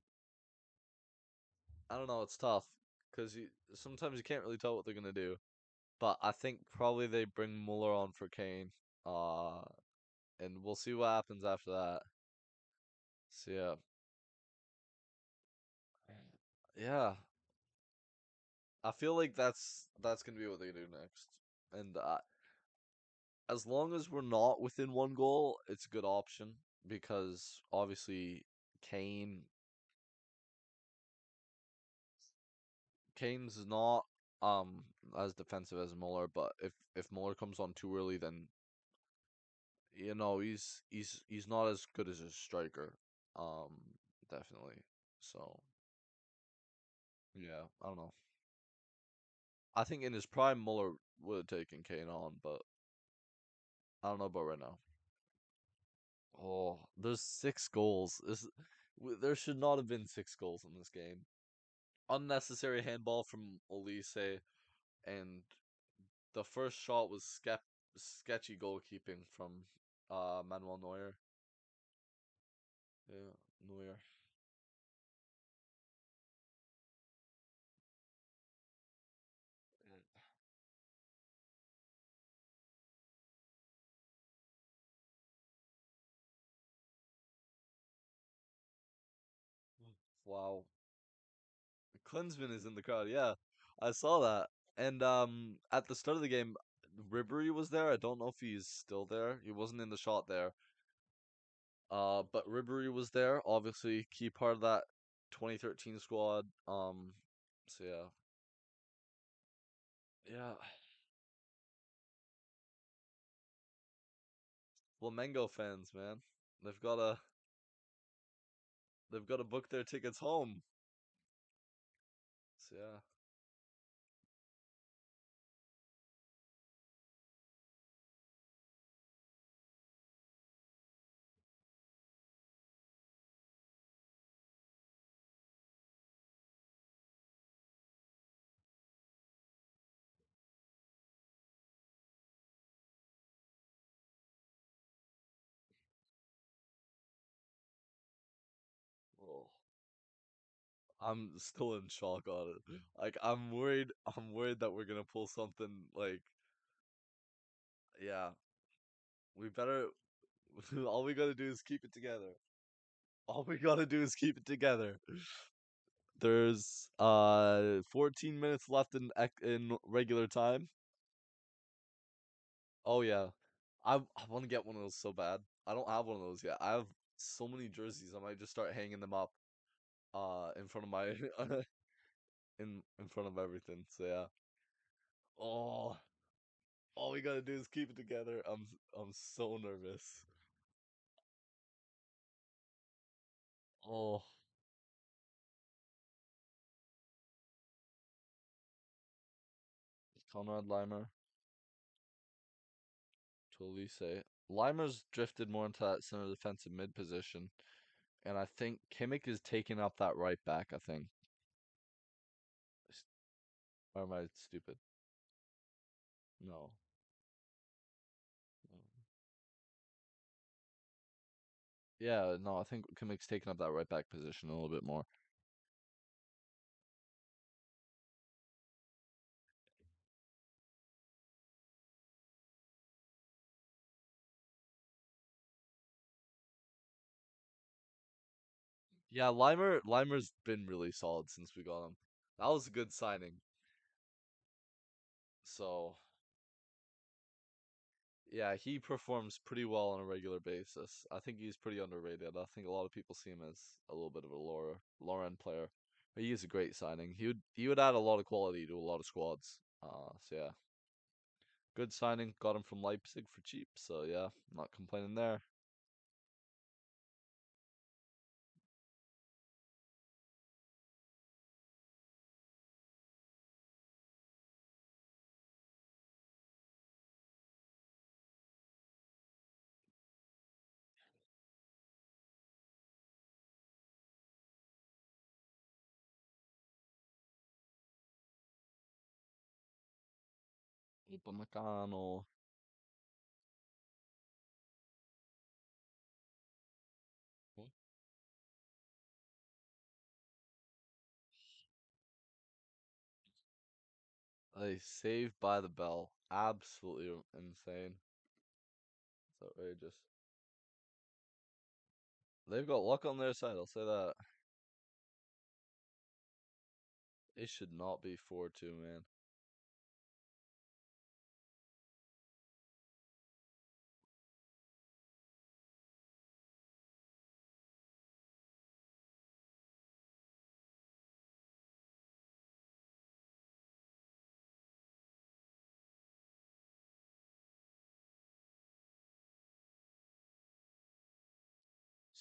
I don't know. It's tough because sometimes you can't really tell what they're gonna do. But I think probably they bring Muller on for Kane. Uh, and we'll see what happens after that. So yeah, yeah. I feel like that's gonna be what they do next. And as long as we're not within one goal, it's a good option because obviously Kane Kane's not as defensive as Muller, but if Muller comes on too early, then he's not as good as a striker. Um, definitely. So yeah, I don't know. I think in his prime, Muller would have taken Kane on, but I don't know about right now. Oh, there's 6 goals. There should not have been 6 goals in this game. Unnecessary handball from Olise, and the first shot was sketchy goalkeeping from Manuel Neuer. Yeah, Neuer. Wow. Klinsmann is in the crowd. Yeah, I saw that. And at the start of the game, Ribery was there. I don't know if he's still there. He wasn't in the shot there. But Ribery was there. Obviously, key part of that 2013 squad. So yeah, yeah. Flamengo fans, man, they've gotta they've gotta book their tickets home. So yeah. Oh, I'm still in shock on it. Like I'm worried that we're gonna pull something like yeah. We better. All we gotta do is keep it together. All we gotta do is keep it together. There's 14 minutes left in regular time. Oh yeah, I want to get one of those so bad. I don't have one of those yet. I have so many jerseys. I might just start hanging them up in front of my in front of everything. So yeah. Oh, all we gotta do is keep it together. I'm so nervous. Oh, Conrad Leimer. Totally say. Limer's drifted more into that center defensive mid position, and I think Kimmich is taking up that right back. I think. Or am I stupid? No. No. Yeah, no. I think Kimmich's taking up that right back position a little bit more. Yeah, Limer's been really solid since we got him. That was a good signing. So yeah, he performs pretty well on a regular basis. I think he's pretty underrated. I think a lot of people see him as a little bit of a lower end player. But he is a great signing. He would add a lot of quality to a lot of squads. So yeah, good signing. Got him from Leipzig for cheap. So yeah, not complaining there. Upamecano. They saved by the bell. Absolutely insane. It's outrageous. They've got luck on their side. I'll say that. It should not be 4-2, man.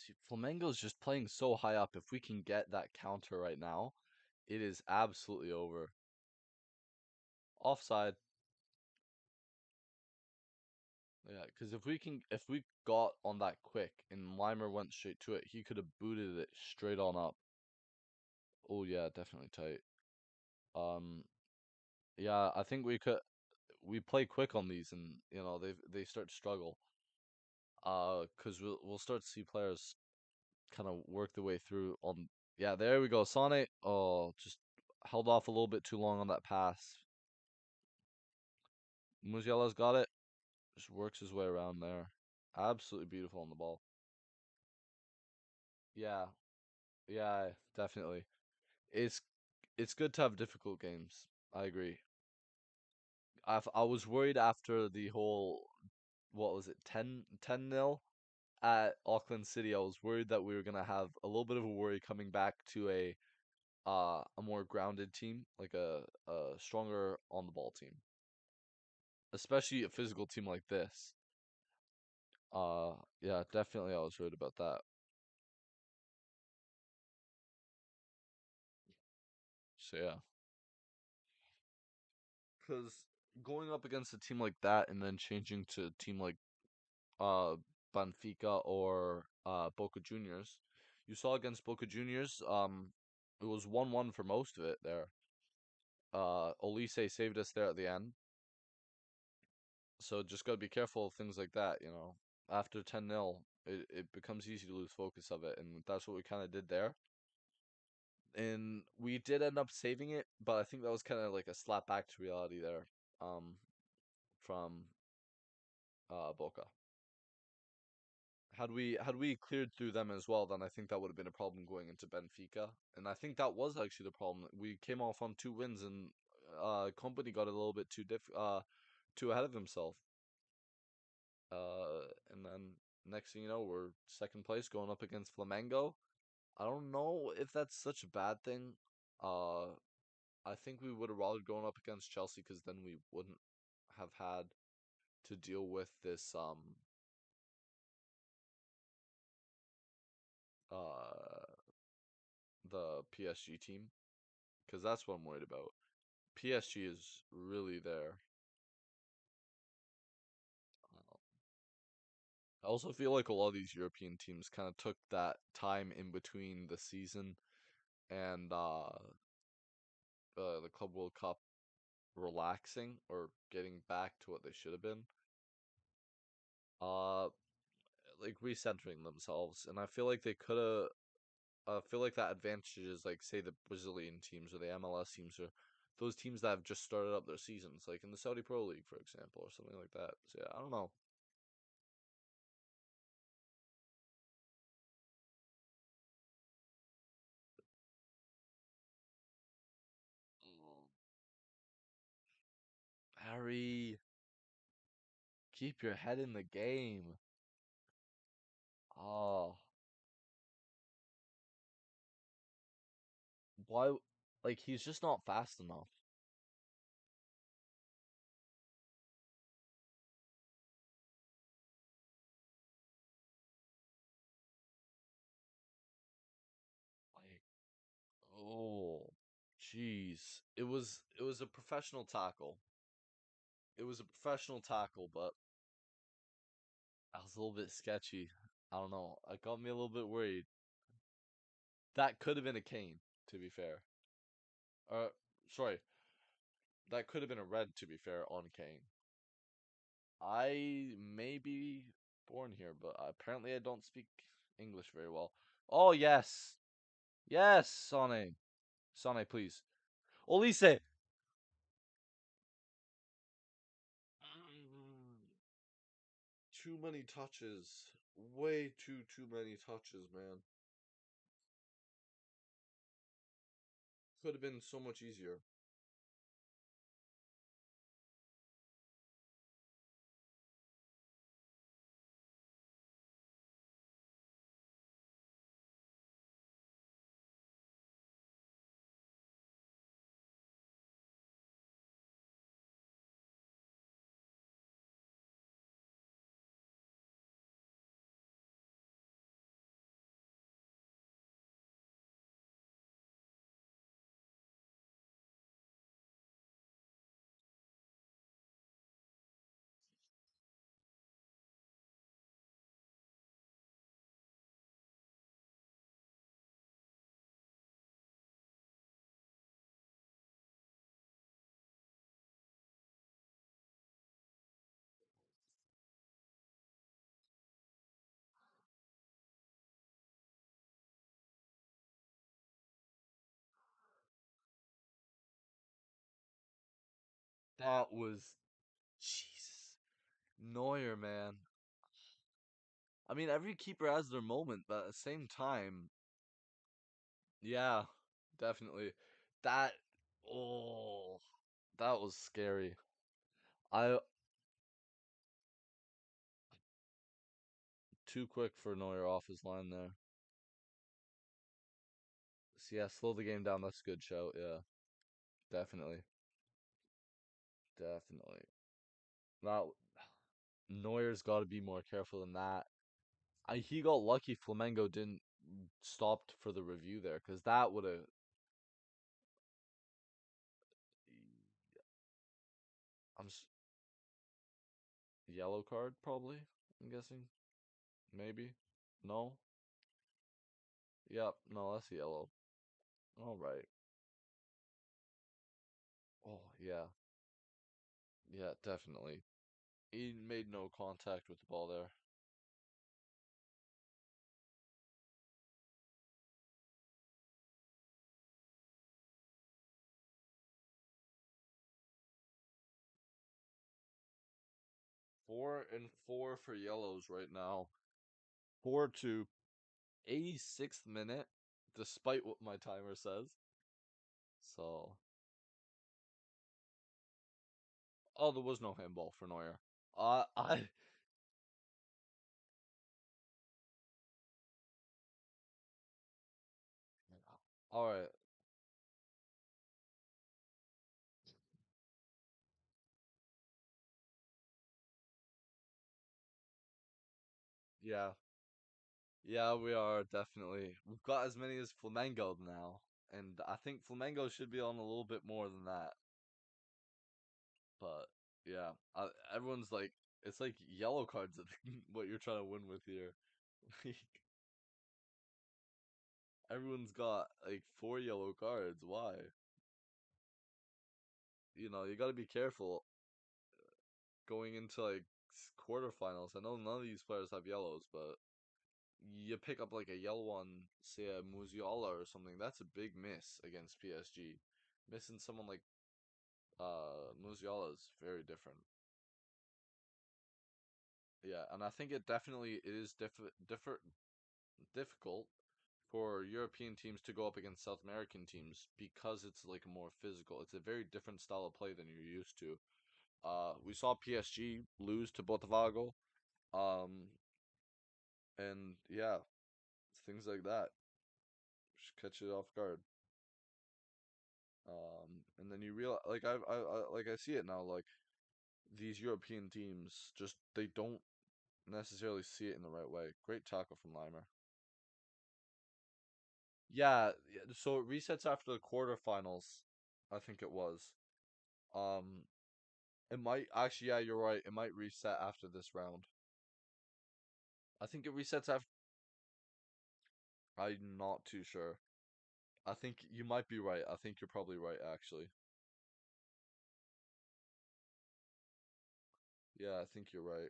See, Flamengo's just playing so high up. If we can get that counter right now, it is absolutely over. Offside. Yeah, because if we got on that quick and Weimer went straight to it, he could have booted it straight on up. Oh yeah, definitely tight. Um, yeah, I think we play quick on these, and they start to struggle. Because we'll start to see players kind of work their way through on. Yeah, there we go. Sane, oh, just held off a little bit too long on that pass. Musiala's got it. Just works his way around there. Absolutely beautiful on the ball. Yeah, yeah, definitely. It's it's good to have difficult games. I agree. I was worried after the whole what was it 10-0 at Auckland City. I was worried that we were gonna have a little bit of a worry coming back to a more grounded team, like a stronger on the ball team, especially a physical team like this. Yeah, definitely I was worried about that. So yeah, because going up against a team like that and then changing to a team like uh Benfica or Boca Juniors, you saw against Boca Juniors, it was 1-1 for most of it there. Olise saved us there at the end. So just gotta be careful of things like that. After 10-0, it becomes easy to lose focus of it, and that's what we kind of did there. And we did end up saving it, but I think that was kind of like a slap back to reality there, from Boca. Had we cleared through them as well, then I think that would have been a problem going into Benfica, and I think that was actually the problem. We came off on 2 wins, and Company got a little bit too ahead of himself. And then next thing you know, we're second place going up against Flamengo. I don't know if that's such a bad thing. Uh, I think we would have rather gone up against Chelsea because then we wouldn't have had to deal with this uh the PSG team, because that's what I'm worried about. PSG is really there. Uh, I also feel like a lot of these European teams kind of took that time in between the season and the Club World Cup relaxing or getting back to what they should have been. Uh, like recentering themselves, and I feel like they could have. I feel like that advantage is like say the Brazilian teams or the MLS teams or those teams that have just started up their seasons, like in the Saudi Pro League, for example, or something like that. So yeah, I don't know. Mm. Harry, keep your head in the game. Oh, why? Like he's just not fast enough. Like, oh, jeez. It was a professional tackle. It was a professional tackle, but I was a little bit sketchy. I don't know. It got me a little bit worried. That could have been a cane, to be fair. Uh, sorry, that could have been a red, to be fair, on Kane. I may be born here, but apparently I don't speak English very well. Oh, yes. Yes, Sane. Sane, please. Olise. Mm, too many touches. Way too many touches, man. Could have been so much easier. That was Jesus. Neuer, man. I mean, every keeper has their moment, but at the same time, yeah, definitely. That oh, that was scary. I Too quick for Neuer off his line there. So yeah, slow the game down. That's a good shout. Yeah, definitely, definitely. That Neuer's got to be more careful than that. He got lucky. Flamengo didn't stopped for the review there because that would have I'm s- yellow card probably. I'm guessing maybe no. Yep, no, that's yellow. All right. Oh yeah, yeah, definitely. He made no contact with the ball there. 4-4 for yellows right now. 4-2. 86th minute, despite what my timer says. So, oh, there was no handball for Neuer. I all right. Yeah, yeah, we are definitely. We've got as many as Flamengo now, and I think Flamengo should be on a little bit more than that. But yeah, everyone's like, it's like yellow cards. I think what you're trying to win with here. Like, everyone's got like 4 yellow cards. Why? You got to be careful going into like quarterfinals. I know none of these players have yellows, but you pick up like a yellow one, say a Musiala or something. That's a big miss against PSG. Missing someone like Musiala is very different. Yeah, and I think it definitely is difficult for European teams to go up against South American teams because it's like more physical. It's a very different style of play than you're used to. We saw PSG lose to Botafogo. Um, and yeah, things like that just catch you off guard. And then you realize, like I see it now, like these European teams just they don't necessarily see it in the right way. Great tackle from Limer. Yeah, so it resets after the quarterfinals, I think it was. Um, it might actually, yeah, you're right. It might reset after this round. I think it resets after. I'm not too sure. I think you might be right. I think you're probably right, actually. Yeah, I think you're right.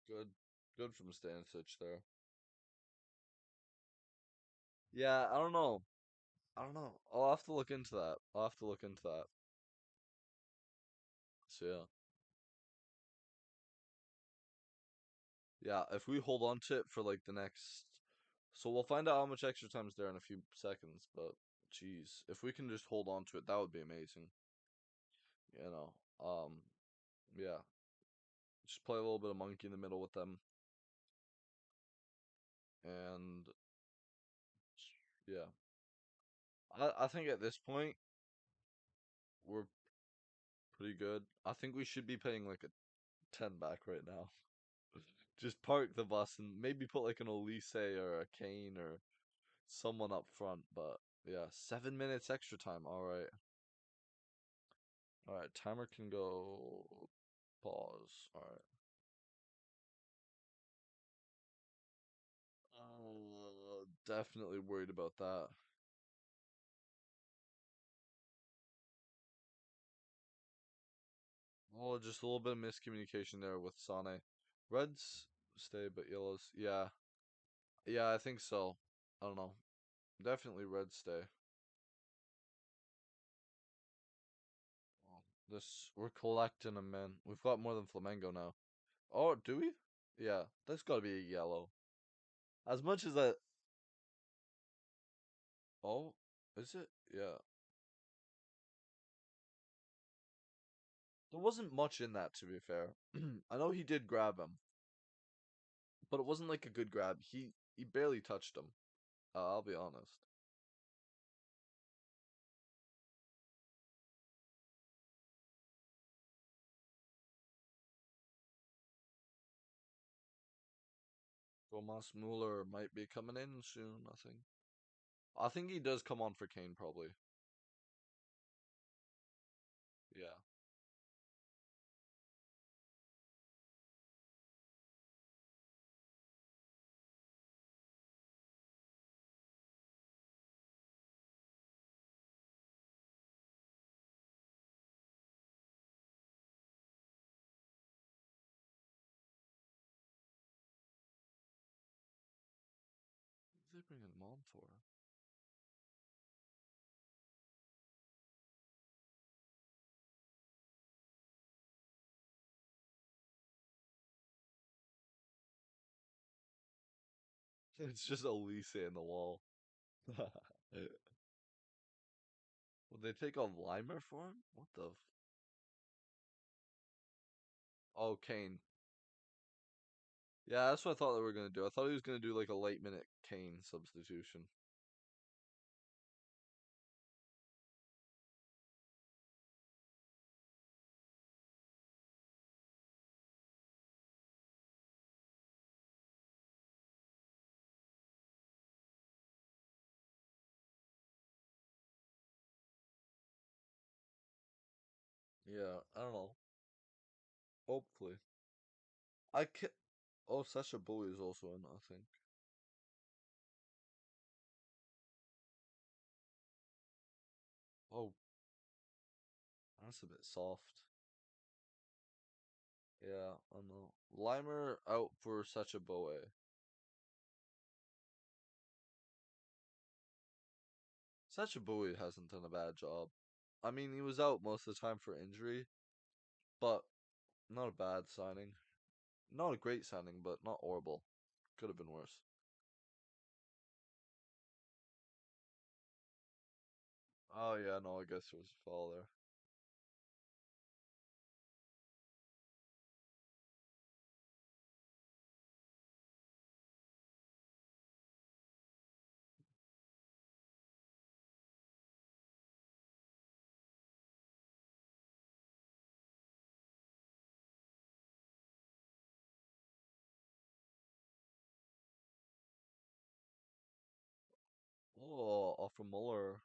Good, good from Stanisic there. Yeah, I don't know. I don't know. I'll have to look into that. I'll have to look into that. So yeah. Yeah, if we hold on to it for like the next so we'll find out how much extra time is there in a few seconds, but geez, if we can just hold on to it, that would be amazing. You know. Yeah. Just play a little bit of monkey in the middle with them and yeah. I think at this point we're pretty good. I think we should be paying like a 10 back right now. Just park the bus and maybe put like an Olise or a Kane or someone up front. But yeah, 7 minutes extra time. All right. All right. Timer can go pause. All right. Definitely worried about that. Oh, just a little bit of miscommunication there with Sane. Reds stay, but yellows. Yeah. Yeah, I think so. I don't know. Definitely reds stay. Oh, this we're collecting them, man. We've got more than Flamengo now. Oh, do we? Yeah, that's got to be a yellow. As much as that. Oh, is it? Yeah. There wasn't much in that, to be fair. I know he did grab him, but it wasn't like a good grab. He barely touched him. I'll be honest. Thomas Muller might be coming in soon, I think. I think he does come on for Kane, probably. Yeah. What are they bringing him on for? It's just Elise in the wall. Would they take off Limer for him? What the? Oh, Kane. Yeah, that's what I thought they were gonna do. I thought he was gonna do like a late minute Kane substitution. Yeah, I don't know. Hopefully. I can. Oh, Sasha Bowie is also in, I think. Oh, that's a bit soft. Yeah, I know. Limer out for Sacha Boey. Sacha Boey hasn't done a bad job. I mean, he was out most of the time for injury, but not a bad signing. Not a great signing, but not horrible. Could have been worse. Oh yeah, no, I guess there was a foul there. Oh, off from Muller.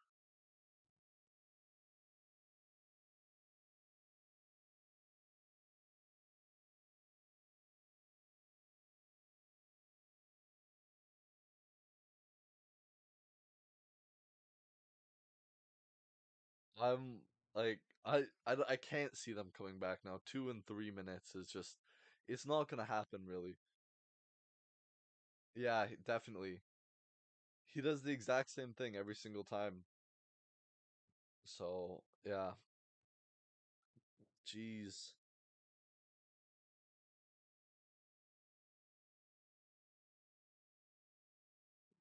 I'm like I can't see them coming back now. 2 and 3 minutes is just it's not gonna happen really. Yeah, definitely. He does the exact same thing every single time. So yeah, jeez.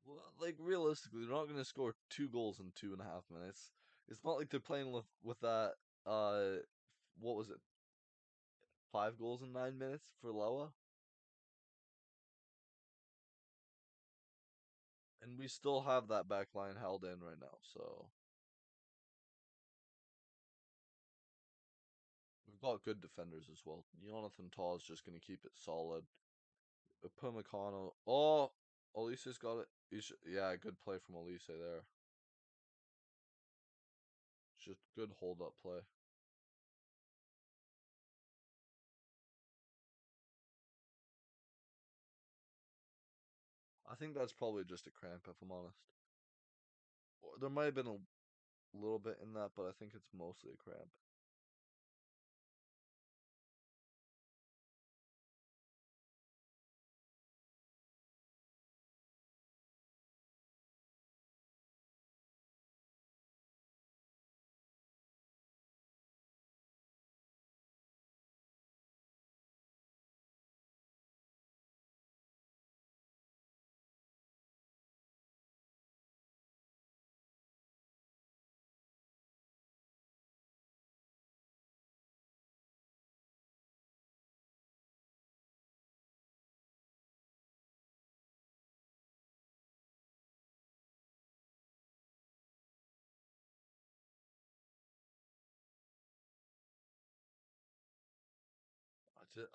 Well, like realistically, they're not gonna score 2 goals in 2.5 minutes. It's not like they're playing with that. What was it? 5 goals in 9 minutes for Loa, and we still have that back line held in right now. So we've got good defenders as well. Jonathan Tah is just gonna keep it solid. Upamecano. Oh, Elise's got it. Yeah, good play from Elise there. Just good hold up play. think that's probably just a cramp, if I'm honest. Or there might have been a little bit in that, but I think it's mostly a cramp.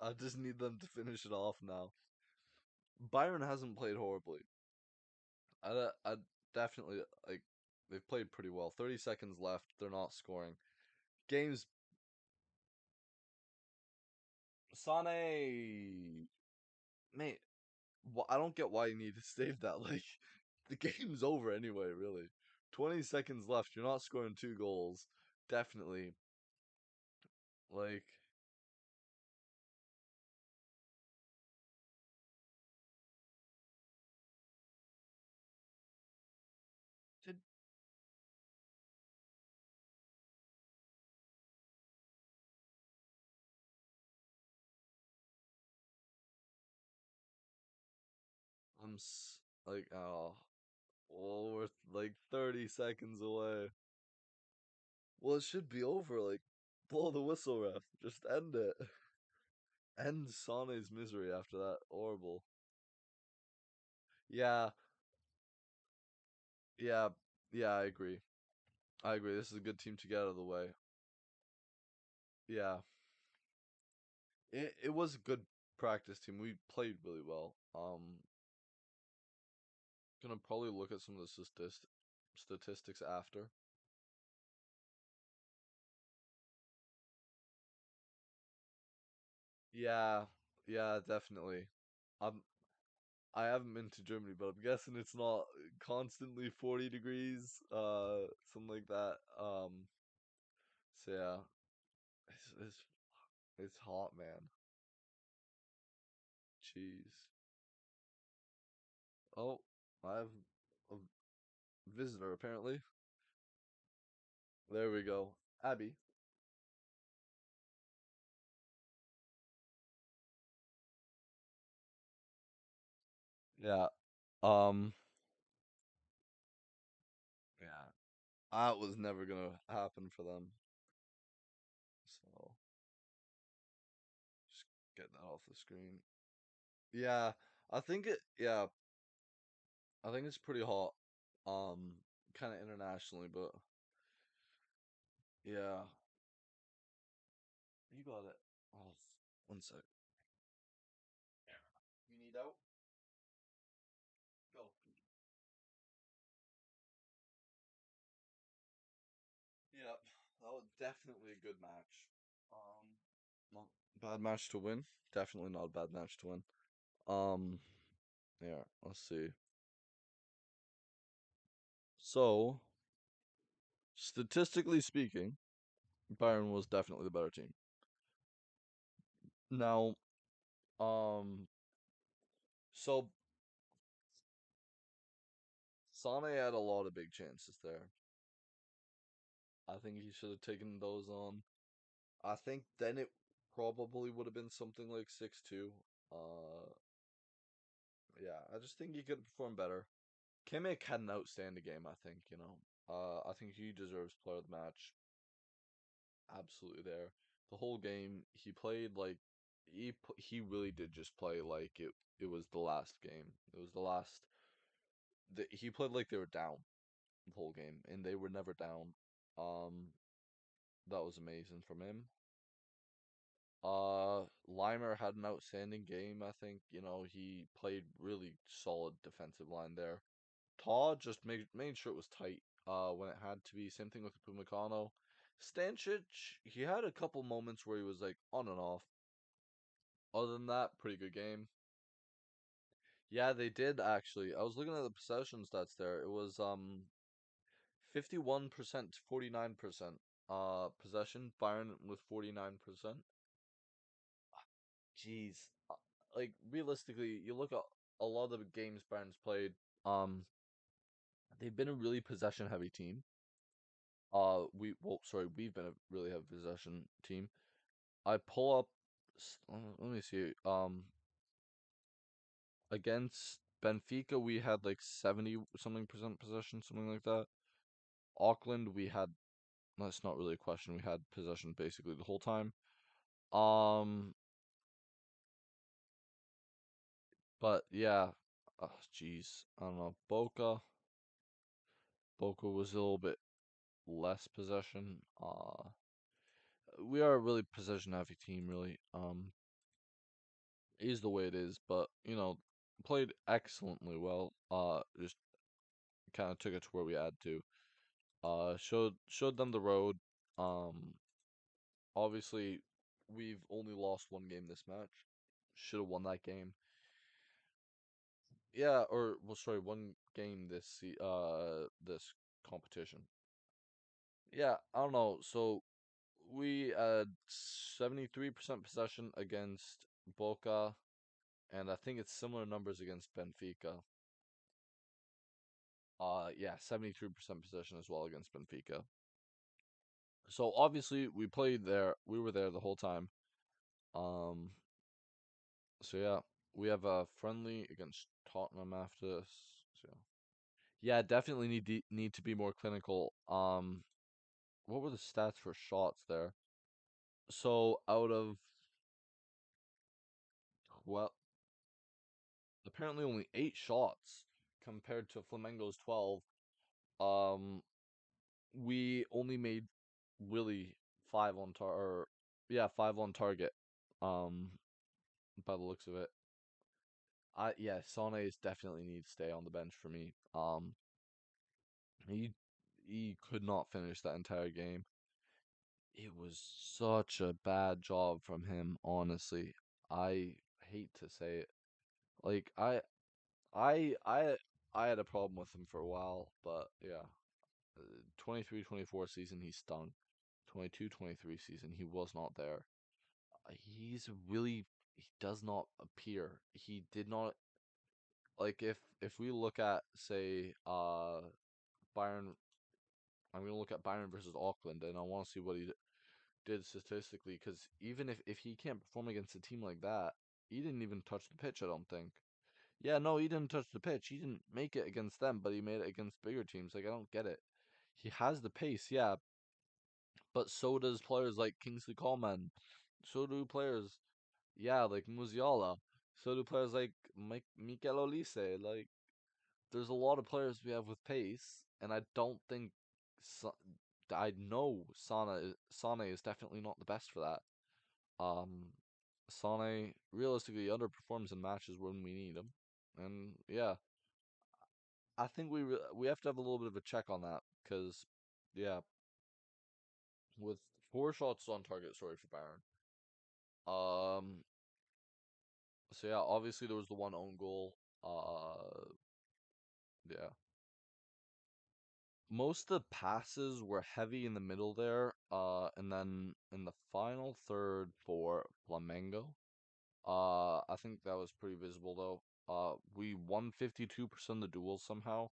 I just need them to finish it off now. Byron hasn't played horribly. I definitely like they've played pretty well. 30 seconds left. They're not scoring. Games Sane, mate. I don't get why you need to save that. Like the game's over anyway. Really, 20 seconds left. You're not scoring two goals. Definitely. Like did like oh, we're like 30 seconds away. Well, it should be over. Like blow the whistle, ref. Just end it. End Sane's misery after that. Horrible. Yeah, yeah, yeah. I agree. I agree. This is a good team to get out of the way. Yeah, it was a good practice team. We played really well. Gonna probably look at some of the statistics after. Yeah, yeah, definitely. Um, I haven't been to Germany, but I'm guessing it's not constantly 40 degrees, something like that. So yeah, it's hot, man. Jeez. Oh, I have a visitor apparently. There we go. Abby. Yeah. Um, yeah. That was never gonna happen for them. So just get that off the screen. Yeah, yeah, I think it's pretty hot. Um, kind of internationally, but yeah. You got it. Oh, one sec. You need out? Go. Yeah, that was definitely a good match. Not bad match to win. Definitely not a bad match to win. Um, yeah, let's see. So, statistically speaking, Bayern was definitely the better team. Now, um, so Sane had a lot of big chances there. I think he should have taken those on. I think then it probably would have been something like 6-2. Uh, yeah, I just think he could perform better. Kimmich had an outstanding game, I think, you know. I think he deserves player of the match. Absolutely there. The whole game, he played like he really did just play like it was the last game. It was the last he played like they were down the whole game and they were never down. Um that was amazing from him. Limer had an outstanding game, I think. You know, he played really solid defensive line there. Todd just made sure it was tight when it had to be. Same thing with Pumacano. Stančić, he had a couple moments where he was like on and off. Other than that, pretty good game. Yeah, they did actually. I was looking at the possession stats there. It was 51% to 49%. Possession, Bayern with 49%. Jeez. Like realistically, you look at a lot of the games Bayern's played, um they've been a really possession heavy team. We've been a really heavy possession team. I pull up let me see. Against Benfica we had like 70 something percent possession, something like that. Auckland we had, that's not really a question. We had possession basically the whole time. Um, but yeah, jeez, I don't know. Boca was a little bit less possession. We are a really possession heavy team, really. Is the way it is, but played excellently well. Just kind of took it to where we had to. Showed them the road. Um, Obviously, we've only lost one game this match. Should have won that game. Yeah, or well, sorry, one game this competition. Yeah, I don't know. So we had 73% possession against Boca, and I think it's similar numbers against Benfica. Yeah, 73% possession as well against Benfica. So obviously we played there. We were there the whole time. Um, so yeah, we have a friendly against Tottenham after this. So yeah, definitely need to be more clinical. What were the stats for shots there? So out of, well, apparently only 8 shots compared to Flamengo's 12. Um, we only made really five on or yeah, five on target. Um, by the looks of it. Yeah, Sane is definitely need to stay on the bench for me. He he could not finish that entire game. It was such a bad job from him, honestly. I hate to say it. Like I I I had a problem with him for a while, but yeah. 23-24 season he stunk. 22-23 season he was not there. He does not appear. He did not, like, if we look at say Bayern, I'm gonna look at Bayern versus Auckland, and I want to see what he did statistically, because even if he can't perform against a team like that, he didn't even touch the pitch, I don't think. Yeah, no, he didn't touch the pitch. He didn't make it against them, but he made it against bigger teams. Like, I don't get it. He has the pace, yeah, but so does players like Kingsley Coleman. So do players, yeah, like Musiala. So do players like Mikel Olise. Like, there's a lot of players we have with pace, and I don't think Sa- I know Sane is definitely not the best for that. Um, Sane realistically underperforms in matches when we need him, and yeah, I think we have to have a little bit of a check on that because yeah, with 4 shots on target, sorry for Bayern. Um, so yeah, obviously there was the one own goal. Yeah. Most of the passes were heavy in the middle there, and then in the final third for Flamengo, I think that was pretty visible though. We won 52% of the duels somehow,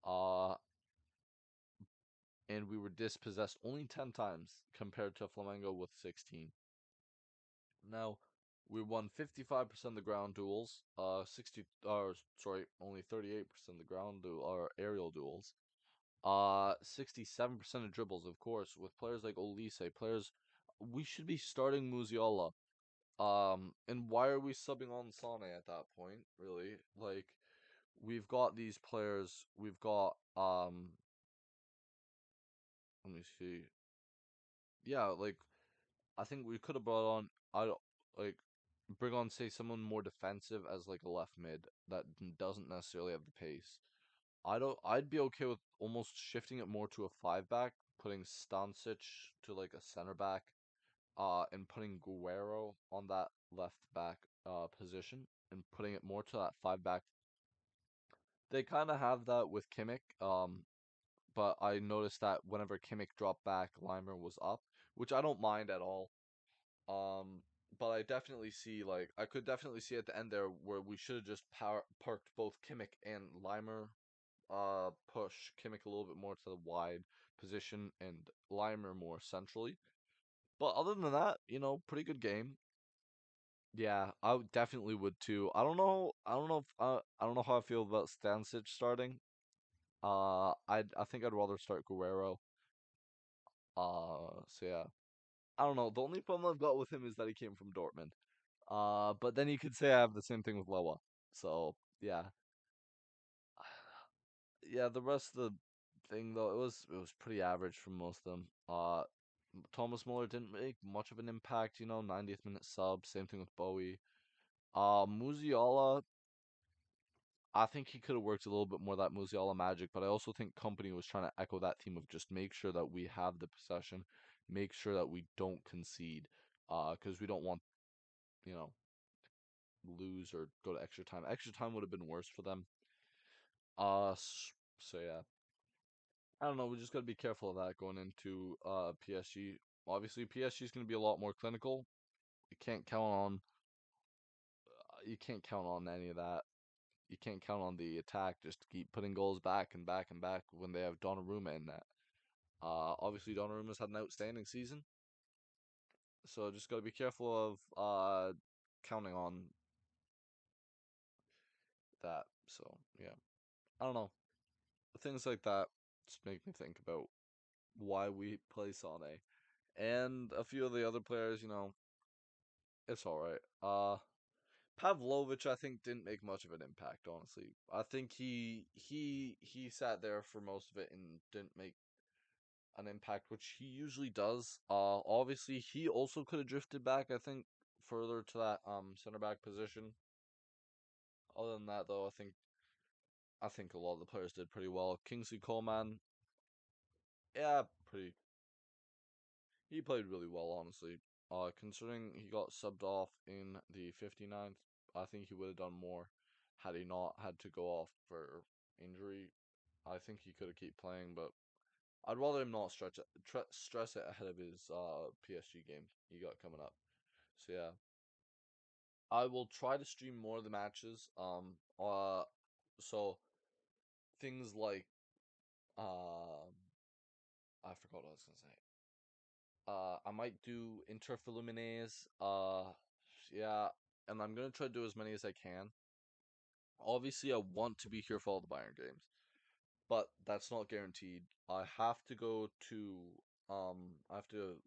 uh, and we were dispossessed only 10 times compared to Flamengo with 16. Now, we won 55% of the ground duels, only 38% of the ground or aerial duels. 67% of dribbles, of course, with players like Olise, players we should be starting Musiala. And why are we subbing on Sane at that point, really? Like, we've got these players, we've got let me see. Yeah, like I think we could have brought on, I don't, like, bring on, say, someone more defensive as like a left mid that doesn't necessarily have the pace. I'd be okay with almost shifting it more to a five back, putting Stancic to like a center back, and putting Guerrero on that left back position. and putting it more to that five back. They kind of have that with Kimmich, but I noticed that whenever Kimmich dropped back, Limer was up, which I don't mind at all. Um, but I definitely see like I could definitely see at the end there where we should have just parked both Kimmich and Limer. Push Kimmich a little bit more to the wide position and Limer more centrally. But other than that, pretty good game. Yeah, definitely would too. I don't know. I don't know if I don't know how I feel about Stanisic starting. I think I'd rather start Guerrero. So yeah. I don't know. The only problem I've got with him is that he came from Dortmund. But then you could say I have the same thing with Loa. So yeah, yeah. The rest of the thing though, it was pretty average for most of them. Thomas Muller didn't make much of an impact. 90th minute sub. Same thing with Bowie. Musiala, I think he could have worked a little bit more of that Musiala magic, but I also think Company was trying to echo that theme of just make sure that we have the possession, make sure that we don't concede, because we don't want you know lose or go to extra time. Extra time would have been worse for them. So yeah, I don't know. We just gotta be careful of that going into PSG. Obviously, PSG is gonna be a lot more clinical. You can't count on you can't count on any of that. You can't count on the attack just to keep putting goals back and back and back when they have Donnarumma in that. Obviously Donnarumma's had an outstanding season, so just gotta be careful of counting on that. So yeah, I don't know. Things like that just make me think about why we play Sane and a few of the other players. It's all right. Pavlovic, I think, didn't make much of an impact. Honestly, I think he sat there for most of it and didn't make an impact, which he usually does. Obviously, he also could have drifted back. I think further to that center back position. Other than that, though, I think a lot of the players did pretty well. Kingsley Coleman, yeah, pretty. He played really well, honestly. Considering he got subbed off in the 59th, I think he would have done more had he not had to go off for injury. I think he could have kept playing, but I'd rather him not stress it ahead of his PSG game he got coming up. So yeah, I will try to stream more of the matches. So things like I forgot what I was gonna say. I might do Interfilumines. Yeah, and I'm gonna try to do as many as I can. Obviously, I want to be here for all the Bayern games, but that's not guaranteed. I have to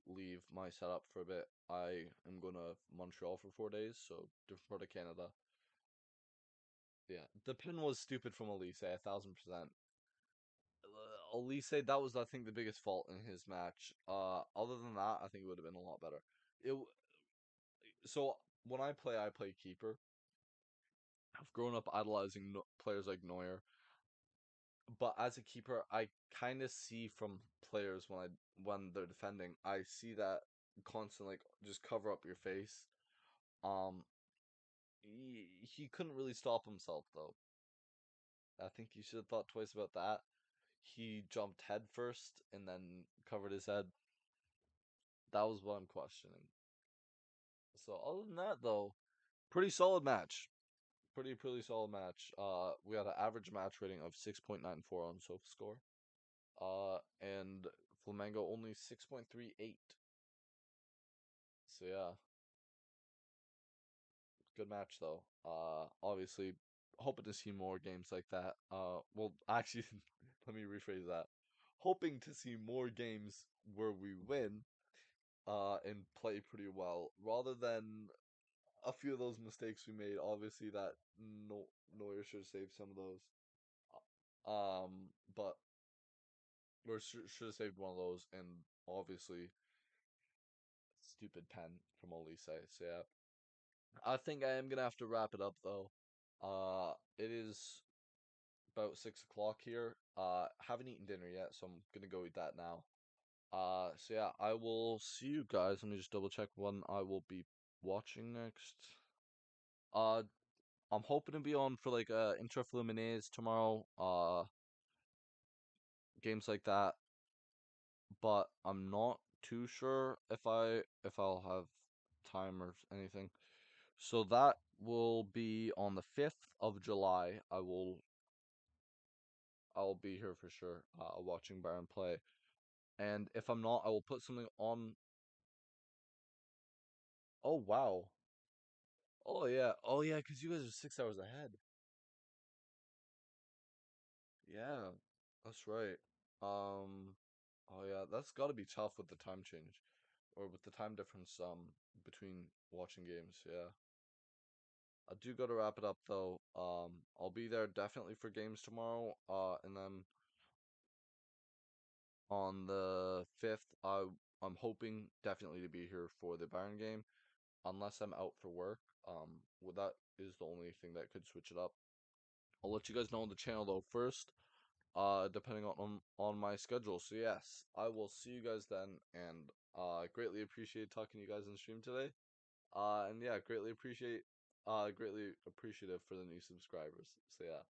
leave my setup for a bit. I am going to Montreal for 4 days, so different part of Canada. Yeah, the pin was stupid from Elise, 1,000%. Elise, that was I think the biggest fault in his match. Other than that, I think it would have been a lot better. It so when I play keeper. I've grown up idolizing players like Neuer, but as a keeper, I kind of see from players when they're defending, I see that constant like just cover up your face. Um, he couldn't really stop himself though. I think you should have thought twice about that. He jumped head first and then covered his head. That was what I'm questioning. So other than that though, pretty solid match. Pretty solid match. We had an average match rating of 6.94 on SofaScore. And Flamengo only 6.38. So yeah, good match though. Obviously, hoping to see more games like that. Well, actually, let me rephrase that. Hoping to see more games where we win, and play pretty well, rather than a few of those mistakes we made. Obviously, that no Neuer should have saved some of those. But or should have saved one of those, and obviously, stupid pen from Olise. So yeah, I think I am gonna have to wrap it up though. It is about 6 o'clock here. Haven't eaten dinner yet, so I'm gonna go eat that now. So yeah, I will see you guys. Let me just double check when I will be watching next. Uh, I'm hoping to be on for like Inter Fluminense tomorrow, games like that, but I'm not too sure if I'll have time or anything. So that will be on the 5th of July. I'll be here for sure, watching Bayern play. And if I'm not, I will put something on. Oh wow. Oh yeah. Oh yeah, because you guys are 6 hours ahead. Yeah, that's right. Um, oh yeah, that's got to be tough with the time change, or with the time difference between watching games. Yeah, I do got to wrap it up though. I'll be there definitely for games tomorrow. And then on the 5th, I'm hoping definitely to be here for the Bayern game, unless I'm out for work. Well, that is the only thing that could switch it up. I'll let you guys know on the channel though first, depending on my schedule. So yes, I will see you guys then, and greatly appreciate talking to you guys in the stream today. And yeah, greatly appreciate greatly appreciative for the new subscribers. So yeah.